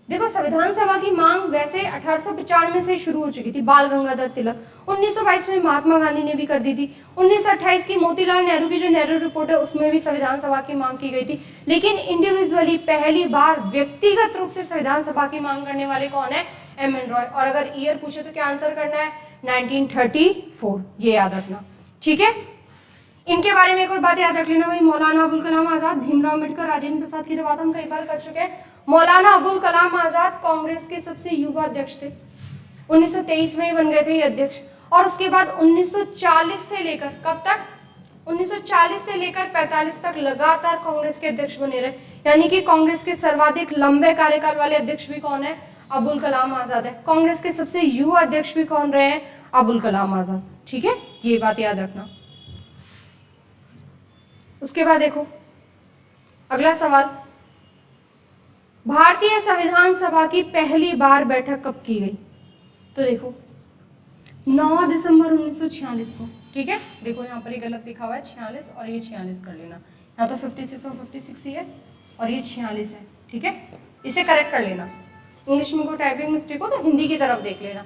देखो संविधान सभा की मांग वैसे 1895 से शुरू हो चुकी थी, बाल गंगाधर तिलक। 1922 में महात्मा गांधी ने भी कर दी थी। 1928 की मोतीलाल नेहरू की जो नेहरू रिपोर्ट है उसमें भी संविधान सभा की मांग की गई थी। लेकिन इंडिविजुअली पहली बार व्यक्तिगत रूप से संविधान सभा की मांग करने वाले कौन है? एमएन रॉय। और अगर ईयर पूछे तो क्या आंसर करना है? 1934। ये याद रखना, ठीक है। इनके बारे में एक और बात याद रख लेना भाई, मौलाना अबुल कलाम आजाद, भीमराव अम्बेडकर, राजेंद्र प्रसाद की तो बात हम कई बार कर चुके हैं। मौलाना अबुल कलाम आजाद कांग्रेस के सबसे युवा अध्यक्ष थे। 1923 में ही बन गए थे ये अध्यक्ष। और उसके बाद 1940 से लेकर कब तक? 1940 से लेकर 45 तक लगातार कांग्रेस के अध्यक्ष बने रहे। यानी कि कांग्रेस के सर्वाधिक लंबे कार्यकाल वाले अध्यक्ष भी कौन है? अबुल कलाम आजाद है। कांग्रेस के सबसे युवा अध्यक्ष भी कौन रहे हैं? अबुल कलाम आजाद, ठीक है। ये बात याद रखना। उसके बाद देखो अगला सवाल, भारतीय संविधान सभा की पहली बार बैठक कब की गई? तो देखो 9 दिसंबर 1946 को, ठीक है। देखो यहाँ पर ये गलत लिखा हुआ है 46 और ये 46 कर लेना। यहाँ तो 56 और 56 ही है और ये 46 है, ठीक है। इसे करेक्ट कर लेना। इंग्लिश में कोई टाइपिंग मिस्टेक हो तो हिंदी की तरफ देख लेना।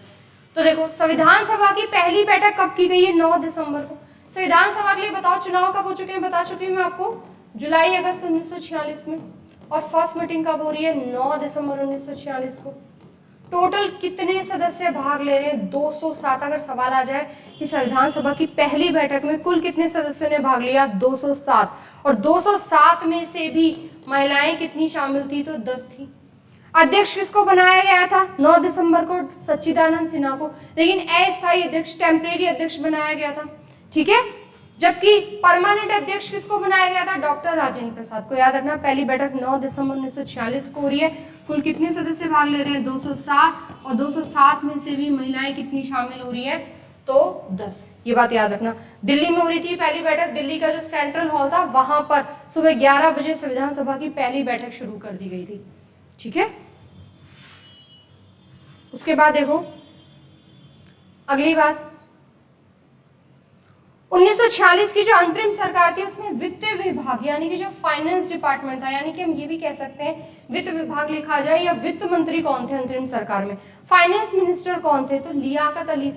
तो देखो संविधान सभा की पहली बैठक कब की गई है? 9 दिसंबर को। संविधान सभा के लिए बताओ चुनाव कब हो चुके हैं? बता चुकी हूँ मैं आपको, जुलाई अगस्त 1946 में। और फर्स्ट मीटिंग कब हो रही है? 9 दिसंबर 1946 को। टोटल कितने सदस्य भाग ले रहे हैं? 207। अगर सवाल आ जाए कि संविधान सभा की पहली बैठक में कुल कितने सदस्यों ने भाग लिया? 207। और 207 में से भी महिलाएं कितनी शामिल थी? तो 10 थी। अध्यक्ष किसको बनाया गया था 9 दिसंबर को? सच्चिदानंद सिन्हा को। लेकिन अस्थायी अध्यक्ष, टेम्परेरी अध्यक्ष बनाया गया था, ठीक है। जबकि परमानेंट अध्यक्ष किसको बनाया गया था? डॉक्टर राजेंद्र प्रसाद को। याद रखना पहली बैठक 9 दिसंबर 1946 को हो रही है। कुल कितने सदस्य भाग ले रहे हैं? 207। और 207 में से भी महिलाएं कितनी शामिल हो रही है? तो 10। ये बात याद रखना। दिल्ली में हो रही थी पहली बैठक। दिल्ली का जो सेंट्रल हॉल था वहां पर सुबह 11 बजे संविधान सभा की पहली बैठक शुरू कर दी गई थी, ठीक है। उसके बाद देखो अगली बात, 1946 की जो अंतरिम सरकार थी उसमें वित्त विभाग यानी कि जो फाइनेंस डिपार्टमेंट था, यानी कि हम ये भी कह सकते हैं वित्त विभाग लिखा जाए, या वित्त मंत्री कौन थे अंतरिम सरकार में? फाइनेंस मिनिस्टर कौन थे? तो लियाकत अली।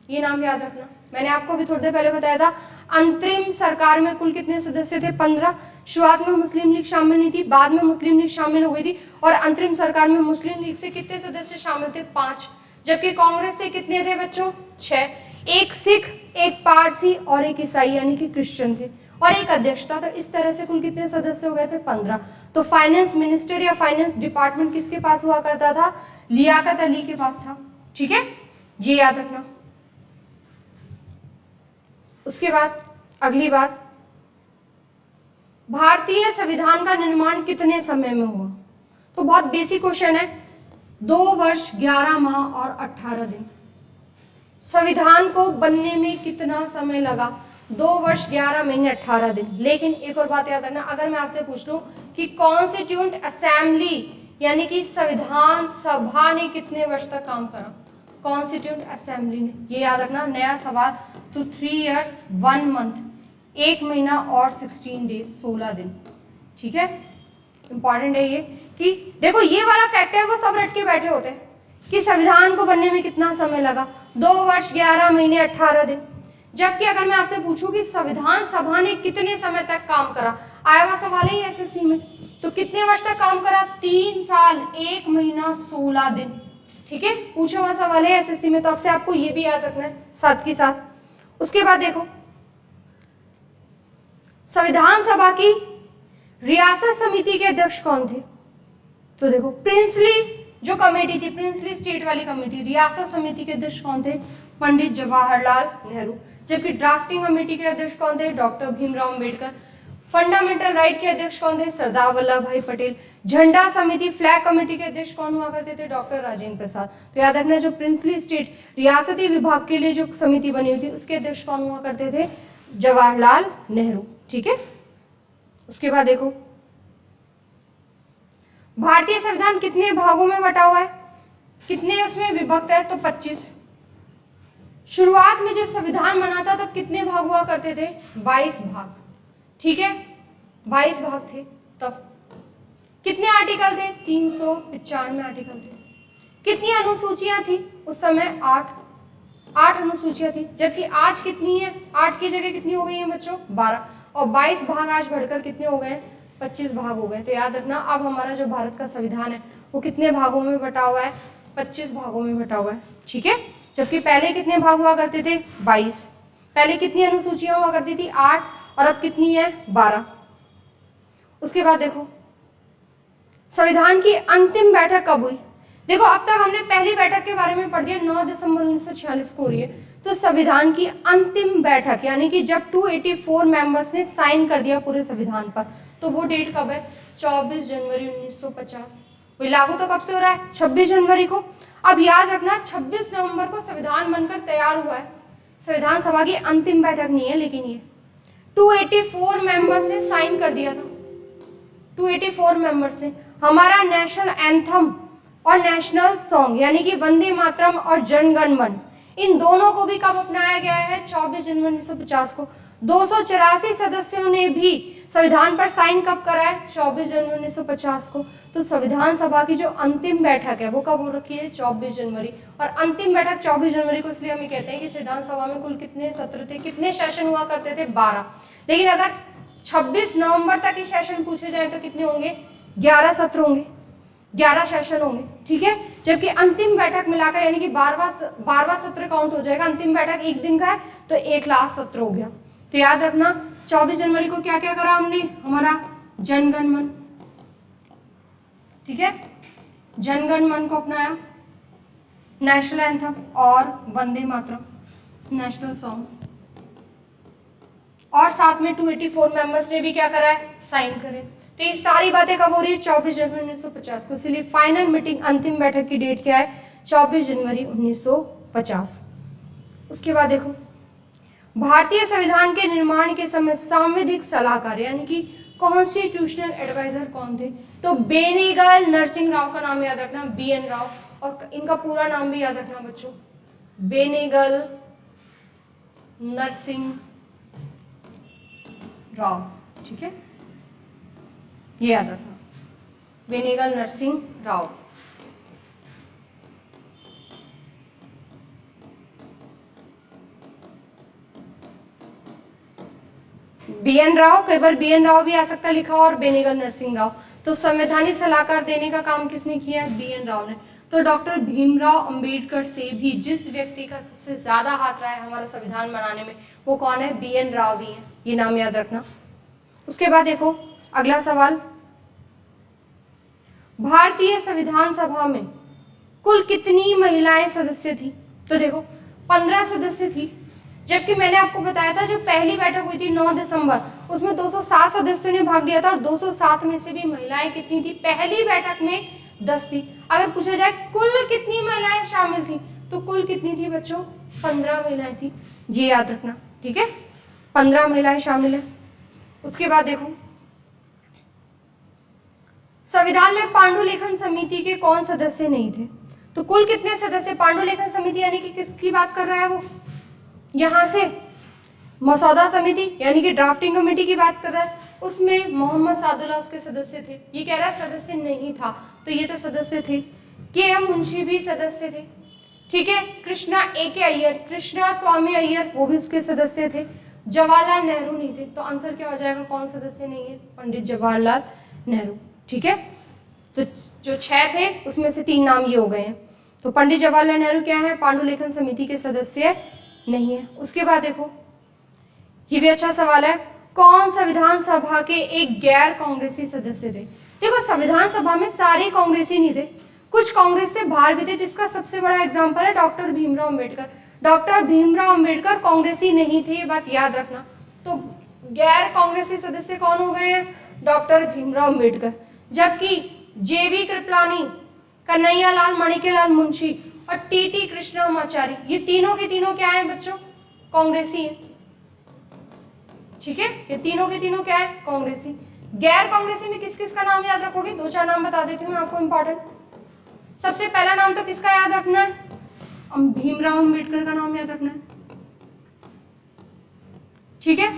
ये नाम याद रखना। मैंने आपको भी थोड़ी देर पहले बताया था अंतरिम सरकार में कुल कितने सदस्य थे? 15। शुरुआत में मुस्लिम लीग शामिल नहीं थी, बाद में मुस्लिम लीग शामिल हो गई थी। और अंतरिम सरकार में मुस्लिम लीग से कितने सदस्य शामिल थे? 5। जबकि कांग्रेस से कितने थे बच्चों? 6। एक सिख, एक पारसी और एक ईसाई यानी कि क्रिश्चियन थे, और एक अध्यक्ष था। तो इस तरह से कुल कितने सदस्य हो गए थे? 15। तो फाइनेंस मिनिस्टर या फाइनेंस डिपार्टमेंट किसके पास हुआ करता था? लियाकत अली के पास था, ठीक है। ये याद रखना। उसके बाद अगली बात, भारतीय संविधान का निर्माण कितने समय में हुआ? तो बहुत बेसिक क्वेश्चन है। 2 वर्ष 11 माह और 18 दिन। संविधान को बनने में कितना समय लगा? 2 वर्ष 11 महीने 18 दिन। लेकिन एक और बात याद रखना, अगर मैं आपसे पूछ लूं कि कॉन्स्टिट्यूएंट असेंबली यानी कि संविधान सभा ने कितने वर्ष तक काम करा? कॉन्स्टिट्यूएंट असेंबली ने। ये याद रखना, नया सवाल। तो 3 years 1 month 1 महीना और 16 डेज, 16 दिन। ठीक है, इंपॉर्टेंट है ये कि देखो ये वाला फैक्ट है वो सब रट के बैठे होते हैं कि संविधान को बनने में कितना समय लगा, 2 वर्ष 11 महीने 18 दिन। जबकि अगर मैं आपसे पूछूं कि संविधान सभा ने कितने समय तक काम करा, आया हुआ सवाल है एसएससी में, तो कितने वर्ष तक काम करा, 3 साल 1 महीना 16 दिन। ठीक है, पूछा हुआ सवाल है एसएससी में, तो आपसे आपको ये भी याद रखना है साथ के साथ। उसके बाद देखो संविधान सभा की रियासत समिति के अध्यक्ष कौन थे, तो देखो प्रिंसली जो कमेटी थी, प्रिंसली स्टेट वाली कमेटी, रियासत समिति के अध्यक्ष कौन थे, पंडित जवाहरलाल नेहरू। जबकि ड्राफ्टिंग कमेटी के अध्यक्ष कौन थे, doctor Bhimrao Ambedkar. Fundamental right के अध्यक्ष कौन थे, सरदार वल्लभ भाई पटेल। झंडा समिति फ्लैग कमेटी के अध्यक्ष कौन हुआ करते थे, डॉक्टर राजेंद्र प्रसाद। तो याद रखना जो प्रिंसली स्टेट रियासती विभाग के लिए जो समिति बनी हुई थी उसके अध्यक्ष कौन हुआ करते थे, जवाहरलाल नेहरू। ठीक है, उसके बाद देखो भारतीय संविधान कितने भागों में बटा हुआ है, कितने उसमें विभक्त है, तो 25। शुरुआत में जब संविधान बना था तब कितने भाग हुआ करते थे, 22 भाग। ठीक है, 22 भाग थे। तब कितने आर्टिकल थे, 395 आर्टिकल थे। कितनी अनुसूचियां थी उस समय, 8 अनुसूचियां थी। जबकि आज कितनी है, 8 की जगह कितनी हो गई है बच्चों, 12। और 22 भाग आज बढ़कर कितने हो गए, 25 भाग हो गए। तो याद रखना अब हमारा जो भारत का संविधान है वो कितने भागों में बटा हुआ है, 25 भागों में बटा हुआ है। ठीक है, जबकि पहले कितने भाग हुआ करते थे, 22। पहले कितनी अनुसूचियां हुआ करती थी, 8, और अब कितनी है, 12। उसके बाद देखो संविधान की अंतिम बैठक कब हुई। देखो अब तक हमने पहली बैठक के बारे में पढ़ दिया, 9 दिसंबर 1946 को हो रही है। तो संविधान की अंतिम बैठक यानी कि जब 284 मेंबर्स ने साइन कर दिया पूरे संविधान पर, तो वो डेट कब है, 24 जनवरी 1950। वही लागू तो कब से हो रहा है, 26 जनवरी को। अब याद रखना 26 नवंबर को संविधान बनकर तैयार हुआ है। संविधान सभा की अंतिम बैठक नहीं है, लेकिन ये 284 मेंबर्स ने साइन कर दिया था। 284 मेंबर्स ने। हमारा नेशनल एंथम और नेशनल सॉन्ग यानी कि वंदे मातरम और जन गण मन, इन दोनों को भी कब अपनाया गया है, 24 जनवरी 1950 को। 284 सदस्यों ने भी संविधान पर साइन कब करा है, 24 जनवरी 1950 को। तो संविधान सभा की जो अंतिम बैठक है वो कब हो रखी है, 24 जनवरी। और अंतिम बैठक 24 जनवरी को इसलिए हम ये कहते हैं कि संविधान सभा में कुल कितने सत्र थे, कितने सेशन हुआ करते थे, 12। लेकिन अगर 26 नवंबर तक ही सेशन पूछे जाए तो कितने होंगे, 11 सत्र होंगे, 11 सेशन होंगे। ठीक है, जबकि अंतिम बैठक मिलाकर यानी कि 12वां सत्र काउंट हो जाएगा। अंतिम बैठक एक दिन का है तो एक लास्ट सत्र हो गया। तो याद रखना 24 जनवरी को क्या क्या करा हमने, हमारा जनगण मन। ठीक है, जनगण मन को अपनाया, नेशनल एंथम और वंदे मातरम नेशनल सॉन्ग, और साथ में 284 मेंबर्स ने भी क्या करा है, साइन करे। तो ये सारी बातें कब हो रही है, 24 जनवरी 1950 को। इसलिए फाइनल मीटिंग अंतिम बैठक की डेट क्या है, 24 जनवरी 1950। उसके बाद देखो भारतीय संविधान के निर्माण के समय सांविधिक सलाहकार यानी कि कॉन्स्टिट्यूशनल एडवाइजर कौन थे, तो बेनेगल नरसिंह राव का नाम याद रखना, BN राव, और इनका पूरा नाम भी याद रखना बच्चों, बेनेगल नरसिंह राव। ठीक है, ये याद रखना, बेनेगल नरसिंह राव। BN राव, कई बार BN राव भी आ सकता है लिखा और बेनेगल नरसिंह राव। तो संवैधानिक सलाहकार देने का काम किसने किया है, BN राव ने। तो डॉक्टर भीमराव अंबेडकर से भी जिस व्यक्ति का सबसे ज्यादा हाथ रहा है हमारा संविधान बनाने में, वो कौन है, BN राव भी है, ये नाम याद रखना। उसके बाद देखो अगला सवाल, भारतीय संविधान सभा में कुल कितनी महिलाएं सदस्य थी, तो देखो 15 सदस्य थी। जबकि मैंने आपको बताया था जो पहली बैठक हुई थी 9 दिसंबर, उसमें 207 सदस्यों ने भाग लिया था और 207 में से भी महिलाएं कितनी थी, पहली बैठक में 10 थी। अगर पूछा जाए कुल कितनी महिलाएं शामिल थी, तो कुल कितनी थी बच्चों, 15 महिलाएं थी, ये याद रखना। ठीक है, 15 महिलाएं शामिल है। उसके बाद देखो संविधान में पांडुलेखन समिति के कौन सदस्य नहीं थे, तो कुल कितने सदस्य, पांडुलेखन समिति यानी कि किसकी बात कर रहा है वो, यहां से मसौदा समिति यानी कि ड्राफ्टिंग कमेटी की बात कर रहा है, उसमें मोहम्मद सादुल्लाह उसके सदस्य थे। ये कह रहा है सदस्य नहीं था, तो ये तो सदस्य थे। के.एम. मुंशी भी सदस्य थे, ठीक है। कृष्णा ए.के. अय्यर, कृष्णा स्वामी अय्यर, वो भी उसके सदस्य थे। जवाहरलाल नेहरू नहीं थे, तो आंसर क्या हो जाएगा, कौन सदस्य नहीं है, पंडित जवाहरलाल नेहरू, ठीक है। तो जो 6 थे उसमें से 3 नाम ये हो गए हैं। तो पंडित जवाहरलाल नेहरू क्या है, पांडुलेखन समिति के सदस्य नहीं है। उसके बाद देखो, ये भी अच्छा सवाल है, कौन संविधान सभा के एक गैर कांग्रेसी सदस्य थे। देखो संविधान सभा में सारे कांग्रेसी नहीं थे, कुछ कांग्रेस से बाहर भी थे, जिसका सबसे बड़ा एग्जांपल है डॉक्टर भीमराव अंबेडकर। डॉक्टर भीमराव अंबेडकर कांग्रेसी नहीं थे, ये बात याद रखना। तो गैर कांग्रेसी सदस्य कौन हो गए हैं, डॉक्टर भीमराव अंबेडकर। जबकि जे.बी. कृपलानी, कन्हैयालाल मणिकेलाल मुंशी और टी.टी. कृष्णमाचारी, ये तीनों के तीनों क्या है बच्चों, कांग्रेसी है, ठीक है। ये तीनों के तीनों क्या है, कांग्रेसी। गैर कांग्रेसी में किस किस का नाम याद रखोगे, 2-4 नाम बता देती हूँ मैं आपको, इंपॉर्टेंट। सबसे पहला नाम तो किसका याद रखना है, भीमराव अंबेडकर का नाम याद रखना है, ठीक है।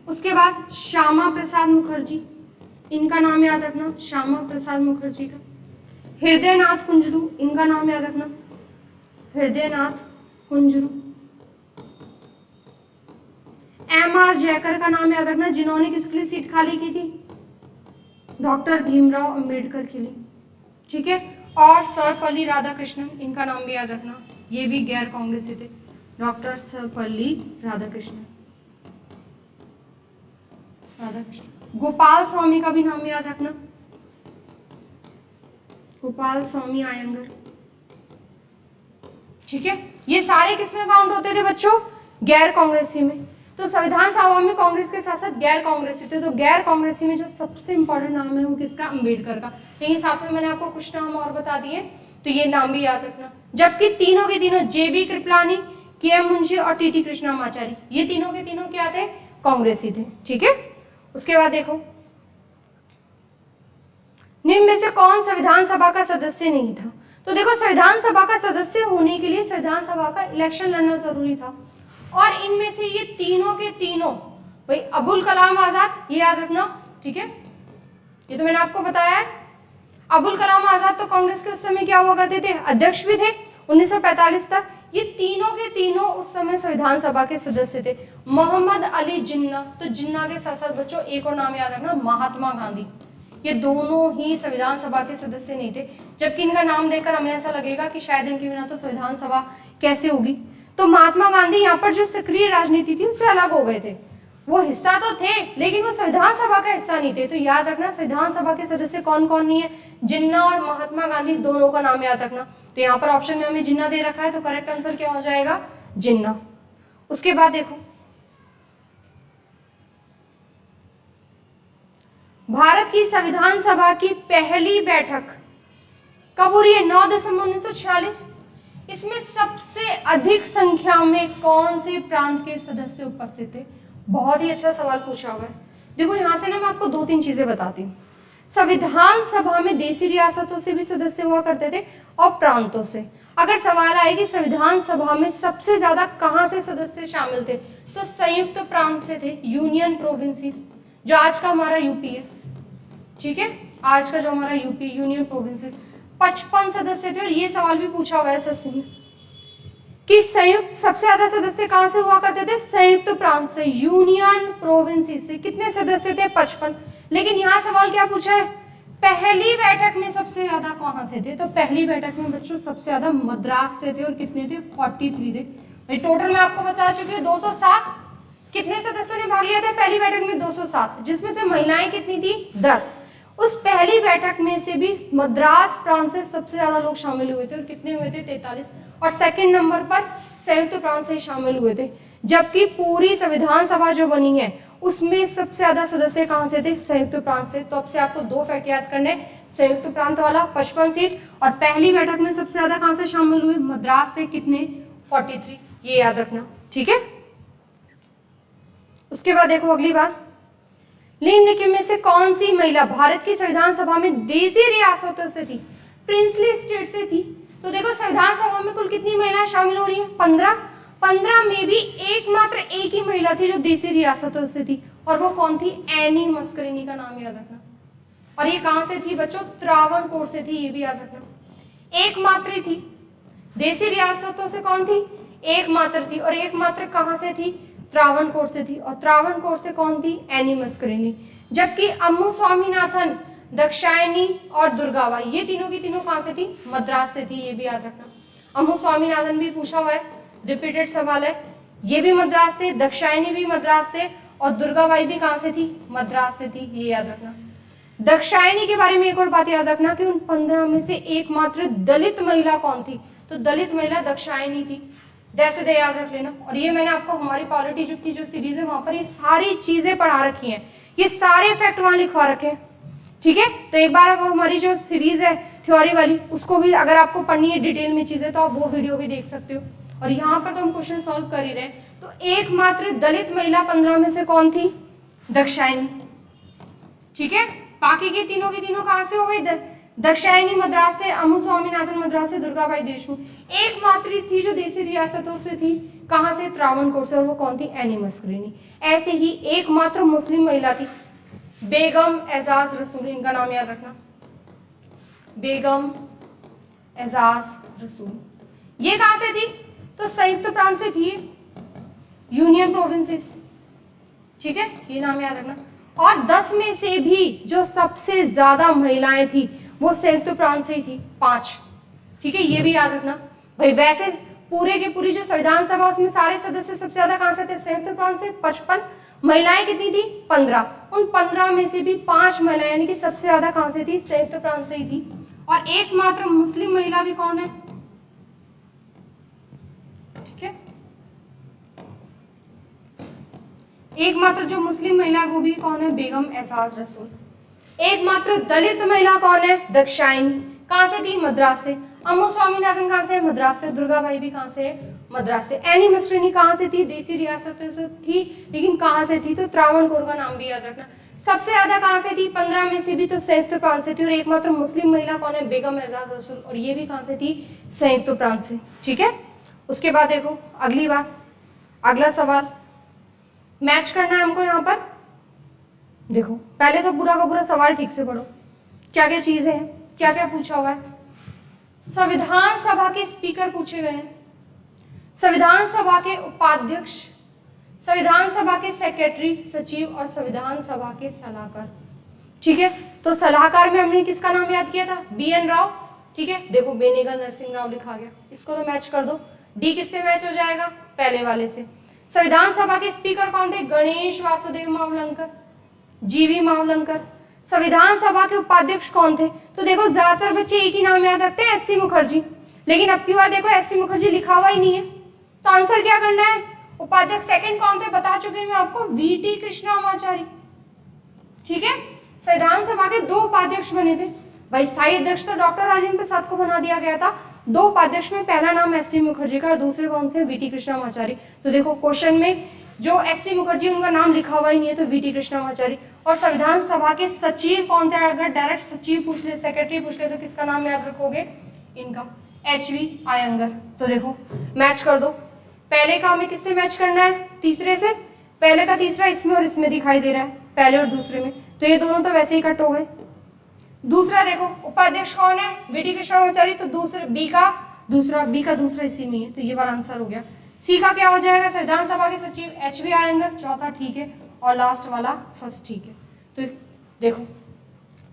उसके बाद श्यामा प्रसाद मुखर्जी, इनका नाम याद रखना, श्यामा प्रसाद मुखर्जी का। हृदयनाथ कुंजरू, इनका नाम याद रखना, हृदयनाथ कुंजरू। एम.आर. जयकर का नाम याद रखना, जिन्होंने किसके लिए सीट खाली की थी, डॉक्टर भीमराव अंबेडकर के लिए, ठीक है। और सर्वपल्ली राधाकृष्णन, इनका नाम भी याद रखना, ये भी गैर कांग्रेसी थे, डॉक्टर सर्वपल्ली राधाकृष्णन। गोपाल स्वामी का भी नाम याद रखना, गोपाल स्वामी आयंगर, ठीक है। ये सारे किसमें काउंट होते थे बच्चों, गैर कांग्रेसी में। तो संविधान सभा में कांग्रेस के साथ साथ गैर कांग्रेसी थे। तो गैर कांग्रेसी में जो सबसे इंपॉर्टेंट नाम है वो किसका, अंबेडकर का। लेकिन साथ में मैंने आपको कुछ नाम और बता दिए, तो ये नाम भी याद रखना। जबकि तीनों के तीनों जे.बी. कृपलानी, के.एम. मुंशी और टी.टी. कृष्णमाचारी, ये तीनों के तीनों क्या थे, कांग्रेसी थे, ठीक है। उसके बाद देखो, निम्न में से कौन संविधान सभा का सदस्य नहीं था। तो देखो संविधान सभा का सदस्य होने के लिए संविधान सभा का इलेक्शन लड़ना जरूरी था, और इनमें से ये तीनों के तीनों, भाई अबुल कलाम आजाद, ये याद रखना, ठीक है। ये तो मैंने आपको बताया है। अबुल कलाम आजाद तो कांग्रेस के उस समय क्या हुआ करते थे, अध्यक्ष भी थे 1945 तक। ये तीनों के तीनों उस समय संविधान सभा के सदस्य थे। मोहम्मद अली जिन्ना, तो जिन्ना के साथ साथ बच्चों एक और नाम याद रखना, महात्मा गांधी। ये दोनों ही संविधान सभा के सदस्य नहीं थे, जबकि इनका नाम देखकर हमें ऐसा लगेगा कि शायद इनके बिना तो संविधान सभा कैसे होगी। तो महात्मा गांधी यहाँ पर जो सक्रिय राजनीति थी उससे अलग हो गए थे। वो हिस्सा तो थे लेकिन वो संविधान सभा का हिस्सा नहीं थे। तो याद रखना संविधान सभा के सदस्य कौन कौन नहीं है, जिन्ना और महात्मा गांधी, दोनों का नाम याद रखना। तो यहाँ पर ऑप्शन में हमें जिन्ना दे रखा है, तो करेक्ट आंसर क्या हो जाएगा, जिन्ना। उसके बाद देखो, भारत की संविधान सभा की पहली बैठक कब हो रही है, 9 दिसंबर 1946। इसमें सबसे अधिक संख्या में कौन से प्रांत के सदस्य उपस्थित थे। बहुत ही अच्छा सवाल पूछा हुआ है। देखो यहाँ से ना मैं आपको 2-3 चीजें बताती हूँ। संविधान सभा में देशी रियासतों से भी सदस्य हुआ करते थे और प्रांतों से। अगर सवाल आए कि संविधान सभा में सबसे ज्यादा कहाँ से सदस्य शामिल थे, तो संयुक्त प्रांत से थे, यूनियन प्रोविंसेस, जो आज का हमारा यूपी है, ठीक है। आज का जो हमारा यूपी यूनियन प्रोविंसेस, 55 सदस्य थे। और ये सवाल भी पूछा हुआ है एसएससी में कि संयुक्त सबसे ज्यादा सदस्य कहां से हुआ करते थे, संयुक्त प्रांत से, यूनियन प्रोविंसेस से। कितने सदस्य थे, 55। लेकिन यहाँ सवाल क्या पूछा है, पहली बैठक में सबसे ज्यादा कहां से थे। तो पहली बैठक में बच्चों सबसे ज्यादा मद्रास से थे, और कितने थे, 43 थे। भाई टोटल मैं आपको बता चुकी हूँ 207। कितने सदस्यों ने भाग लिया था पहली बैठक में, 207, जिसमें से महिलाएं कितनी थी, 10। उस पहली बैठक में से भी मद्रास प्रांत से सबसे ज्यादा लोग शामिल हुए थे, और कितने हुए थे, 43। और सेकंड नंबर पर संयुक्त प्रांत से शामिल हुए थे। जबकि पूरी संविधान सभा जो बनी है उसमें सबसे ज्यादा सदस्य कहां से थे, संयुक्त प्रांत से। तो अब से आपको 2 फैक्ट याद करने, संयुक्त प्रांत वाला 55 सीट, और पहली बैठक में सबसे ज्यादा कहां से शामिल हुए, मद्रास से, कितने, 43। ये याद रखना, ठीक है। उसके बाद देखो अगली बात, निम्नलिखित में से कौन सी महिला भारत की संविधान सभा में देशी रियासतों से थी, प्रिंसली स्टेट से थी। तो देखो संविधान सभा में कुल कितनी महिलाएं शामिल हो रही हैं, 15। 15 में भी एकमात्र एक ही महिला थी जो देसी रियासतों से थी, और वो कौन थी? एनी मस्करिनी का नाम याद रखना। और ये कहां से थी बच्चों? त्रावणकोर से थी, ये भी याद रखना। एकमात्र थी, देसी रियासतों से कौन थी? एकमात्र थी, और एकमात्र कहां से थी? त्रावणकोर से थी, और त्रावणकोर से कौन थी? एनी मस्करिनी। जबकि अम्मू स्वामीनाथन, दाक्षायणी और दुर्गाबाई, ये तीनों की तीनों कहां से थी? मद्रास से थी, ये भी याद रखना। अम्मू स्वामीनाथन भी पूछा हुआ है, रिपीटेड सवाल है, ये भी मद्रास से, दाक्षायणी भी मद्रास से, और दुर्गाबाई भी कहां से थी? मद्रास से थी, ये याद रखना। दाक्षायणी के बारे में एक और बात याद रखना कि उन 15 में से एकमात्र दलित महिला कौन थी? तो दलित महिला दाक्षायणी थी। जैसे दे याद रख लेना। और ये मैंने आपको हमारी पॉलिटी की जो सीरीज है वहां पर ये सारी चीजें पढ़ा रखी हैं, ये सारे फैक्ट वहां लिखवा रखे हैं, ठीक है। तो एक बार अब हमारी जो सीरीज है थ्योरी वाली, उसको भी अगर आपको पढ़नी है डिटेल में चीजें तो आप वो वीडियो भी देख सकते हो। और यहाँ पर तो हम क्वेश्चन सॉल्व कर ही रहे। तो एकमात्र दलित महिला 15 में से कौन थी? दाक्षायणी, ठीक है। बाकी के तीनों कहां से हो गई? दाक्षायणी मद्रास से, अम्मू स्वामीनाथन मद्रास से, दुर्गाबाई देशमुख। एकमात्र थी जो देसी रियासतों से थी, कहां से? त्रावणकोर से, और वो कौन थी? एनी मस्करिनी। ऐसे ही एकमात्र मुस्लिम महिला थी बेगम एजाज रसूल, इनका नाम याद रखना, बेगम एजाज रसूल। ये कहां से थी? तो संयुक्त प्रांत से थी, यूनियन प्रोविंसेस, ठीक है, ये नाम याद रखना। और 10 में से भी जो सबसे ज्यादा महिलाएं थी वो संयुक्त प्रांत से ही थी, 5, ठीक है, ये भी याद रखना भाई। वैसे पूरे के पूरी जो संविधान सभा उसमें सारे सदस्य सबसे ज्यादा कहां से थे? संयुक्त प्रांत से, 55। महिलाएं कितनी थी? 15। उन 15 में से भी 5 महिलाएं यानी कि सबसे ज्यादा कहां से थी? संयुक्त प्रांत से ही थी। और एकमात्र मुस्लिम महिला भी कौन है? ठीक है, एकमात्र जो मुस्लिम महिला है वो भी कौन है? बेगम एजाज रसूल। एकमात्र दलित महिला कौन है? दाक्षायणी, कहां से थी? मद्रास से। अम्मू स्वामीनाथन कहां से? मद्रास से। दुर्गाबाई भी कहां से? मद्रास से। एनी मस्करिनी कहां से थी? देसी रियासतों से थी, लेकिन कहां से थी? तो त्रावणकोर का नाम भी याद रखना। सबसे ज्यादा कहां से थी? 15 में से भी तो संयुक्त प्रांत से थी। और एकमात्र मुस्लिम महिला कौन है? बेगम एजाज रसूल, और ये भी कहां से थी? संयुक्त प्रांत से, ठीक है। उसके बाद देखो अगली बार, अगला सवाल मैच करना है हमको। यहाँ पर देखो पहले तो पूरा का पूरा सवाल ठीक से पढ़ो, क्या क्या चीजें हैं, क्या क्या पूछा हुआ है। संविधान सभा के स्पीकर पूछे गए हैं, संविधान सभा के उपाध्यक्ष, संविधान सभा के सेक्रेटरी, सचिव, और संविधान सभा के सलाहकार, ठीक है। तो सलाहकार में हमने किसका नाम याद किया था? BN राव, ठीक है। देखो बेनेगल नरसिंह राव लिखा गया, इसको तो मैच कर दो। डी किससे मैच हो जाएगा? पहले वाले से। संविधान सभा के स्पीकर कौन थे? गणेश वासुदेव मावलंकर, GV मावलंकर। संविधान सभा के उपाध्यक्ष कौन थे? तो देखो ज्यादातर बच्चे एक ही नाम याद रखते हैं, SC मुखर्जी, लेकिन अब की बार देखो SC मुखर्जी लिखा हुआ ही नहीं है। तो आंसर क्या करना है? उपाध्यक्ष सेकंड कौन थे बता चुकी हूं मैं आपको, VT कृष्णामाचारी, ठीक है। संविधान सभा के 2 उपाध्यक्ष बने थे भाई, स्थायी अध्यक्ष तो डॉक्टर राजेंद्र प्रसाद को बना दिया गया था। 2 उपाध्यक्ष में पहला नाम SC मुखर्जी का और दूसरे कौन से? VT कृष्णामाचारी। तो देखो क्वेश्चन में जो SC मुखर्जी उनका नाम लिखा हुआ ही नहीं है, तो VT कृष्णामाचारी। और संविधान सभा के सचिव कौन थे? अगर डायरेक्ट सचिव पूछ ले, सेक्रेटरी पूछ ले, तो किसका नाम याद रखोगे? इनका, HV आयंगर। तो देखो मैच कर दो, पहले का हमें किससे मैच करना है? तीसरे से। पहले का तीसरा इसमें और इसमें दिखाई दे रहा है, पहले और दूसरे में, तो ये दोनों तो वैसे ही कट हो गए। दूसरा देखो उपाध्यक्ष कौन है? VT कृष्णामाचारी, तो दूसरे बी का दूसरा इसी में है, तो ये वाला आंसर हो गया। सी का क्या हो जाएगा? संविधान सभा के सचिव HV आयंगर, चौथा ठीक है, और लास्ट वाला फर्स्ट ठीक है। तो देखो,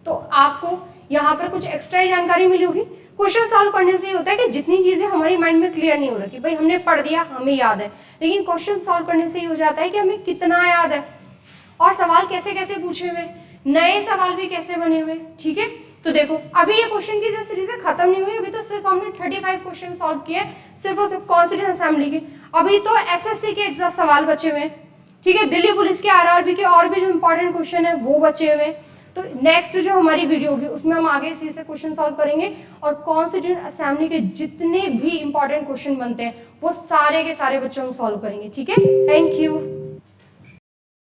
तो आपको यहाँ पर कुछ एक्स्ट्रा ही जानकारी मिली होगी। क्वेश्चन सॉल्व करने से ये होता है कि जितनी चीजें हमारी माइंड में क्लियर नहीं हो रही, भाई हमने पढ़ दिया हमें याद है, लेकिन क्वेश्चन सॉल्व करने से ये हो जाता है कि हमें कितना याद है और सवाल कैसे कैसे पूछे हुए, नए सवाल भी कैसे बने हुए, ठीक है। तो देखो अभी ये क्वेश्चन की जो सीरीज है खत्म नहीं हुई, अभी तो सिर्फ हमने 35 क्वेश्चन सॉल्व किए, सिर्फ और सिर्फ कॉन्स्टिट्यूएंट असेंबली के। अभी तो SSC के एग्जाम सवाल बचे हुए हैं, ठीक है। दिल्ली पुलिस के RRB के और भी जो इंपॉर्टेंट क्वेश्चन है वो बचे हुए। तो नेक्स्ट जो हमारी वीडियो होगी उसमें हम आगे इसी से क्वेश्चन सॉल्व करेंगे और कॉन्स्टिट्यूएंट असेंबली के जितने भी इंपॉर्टेंट क्वेश्चन बनते हैं वो सारे के सारे बच्चों हम सॉल्व करेंगे, ठीक है। Thank you.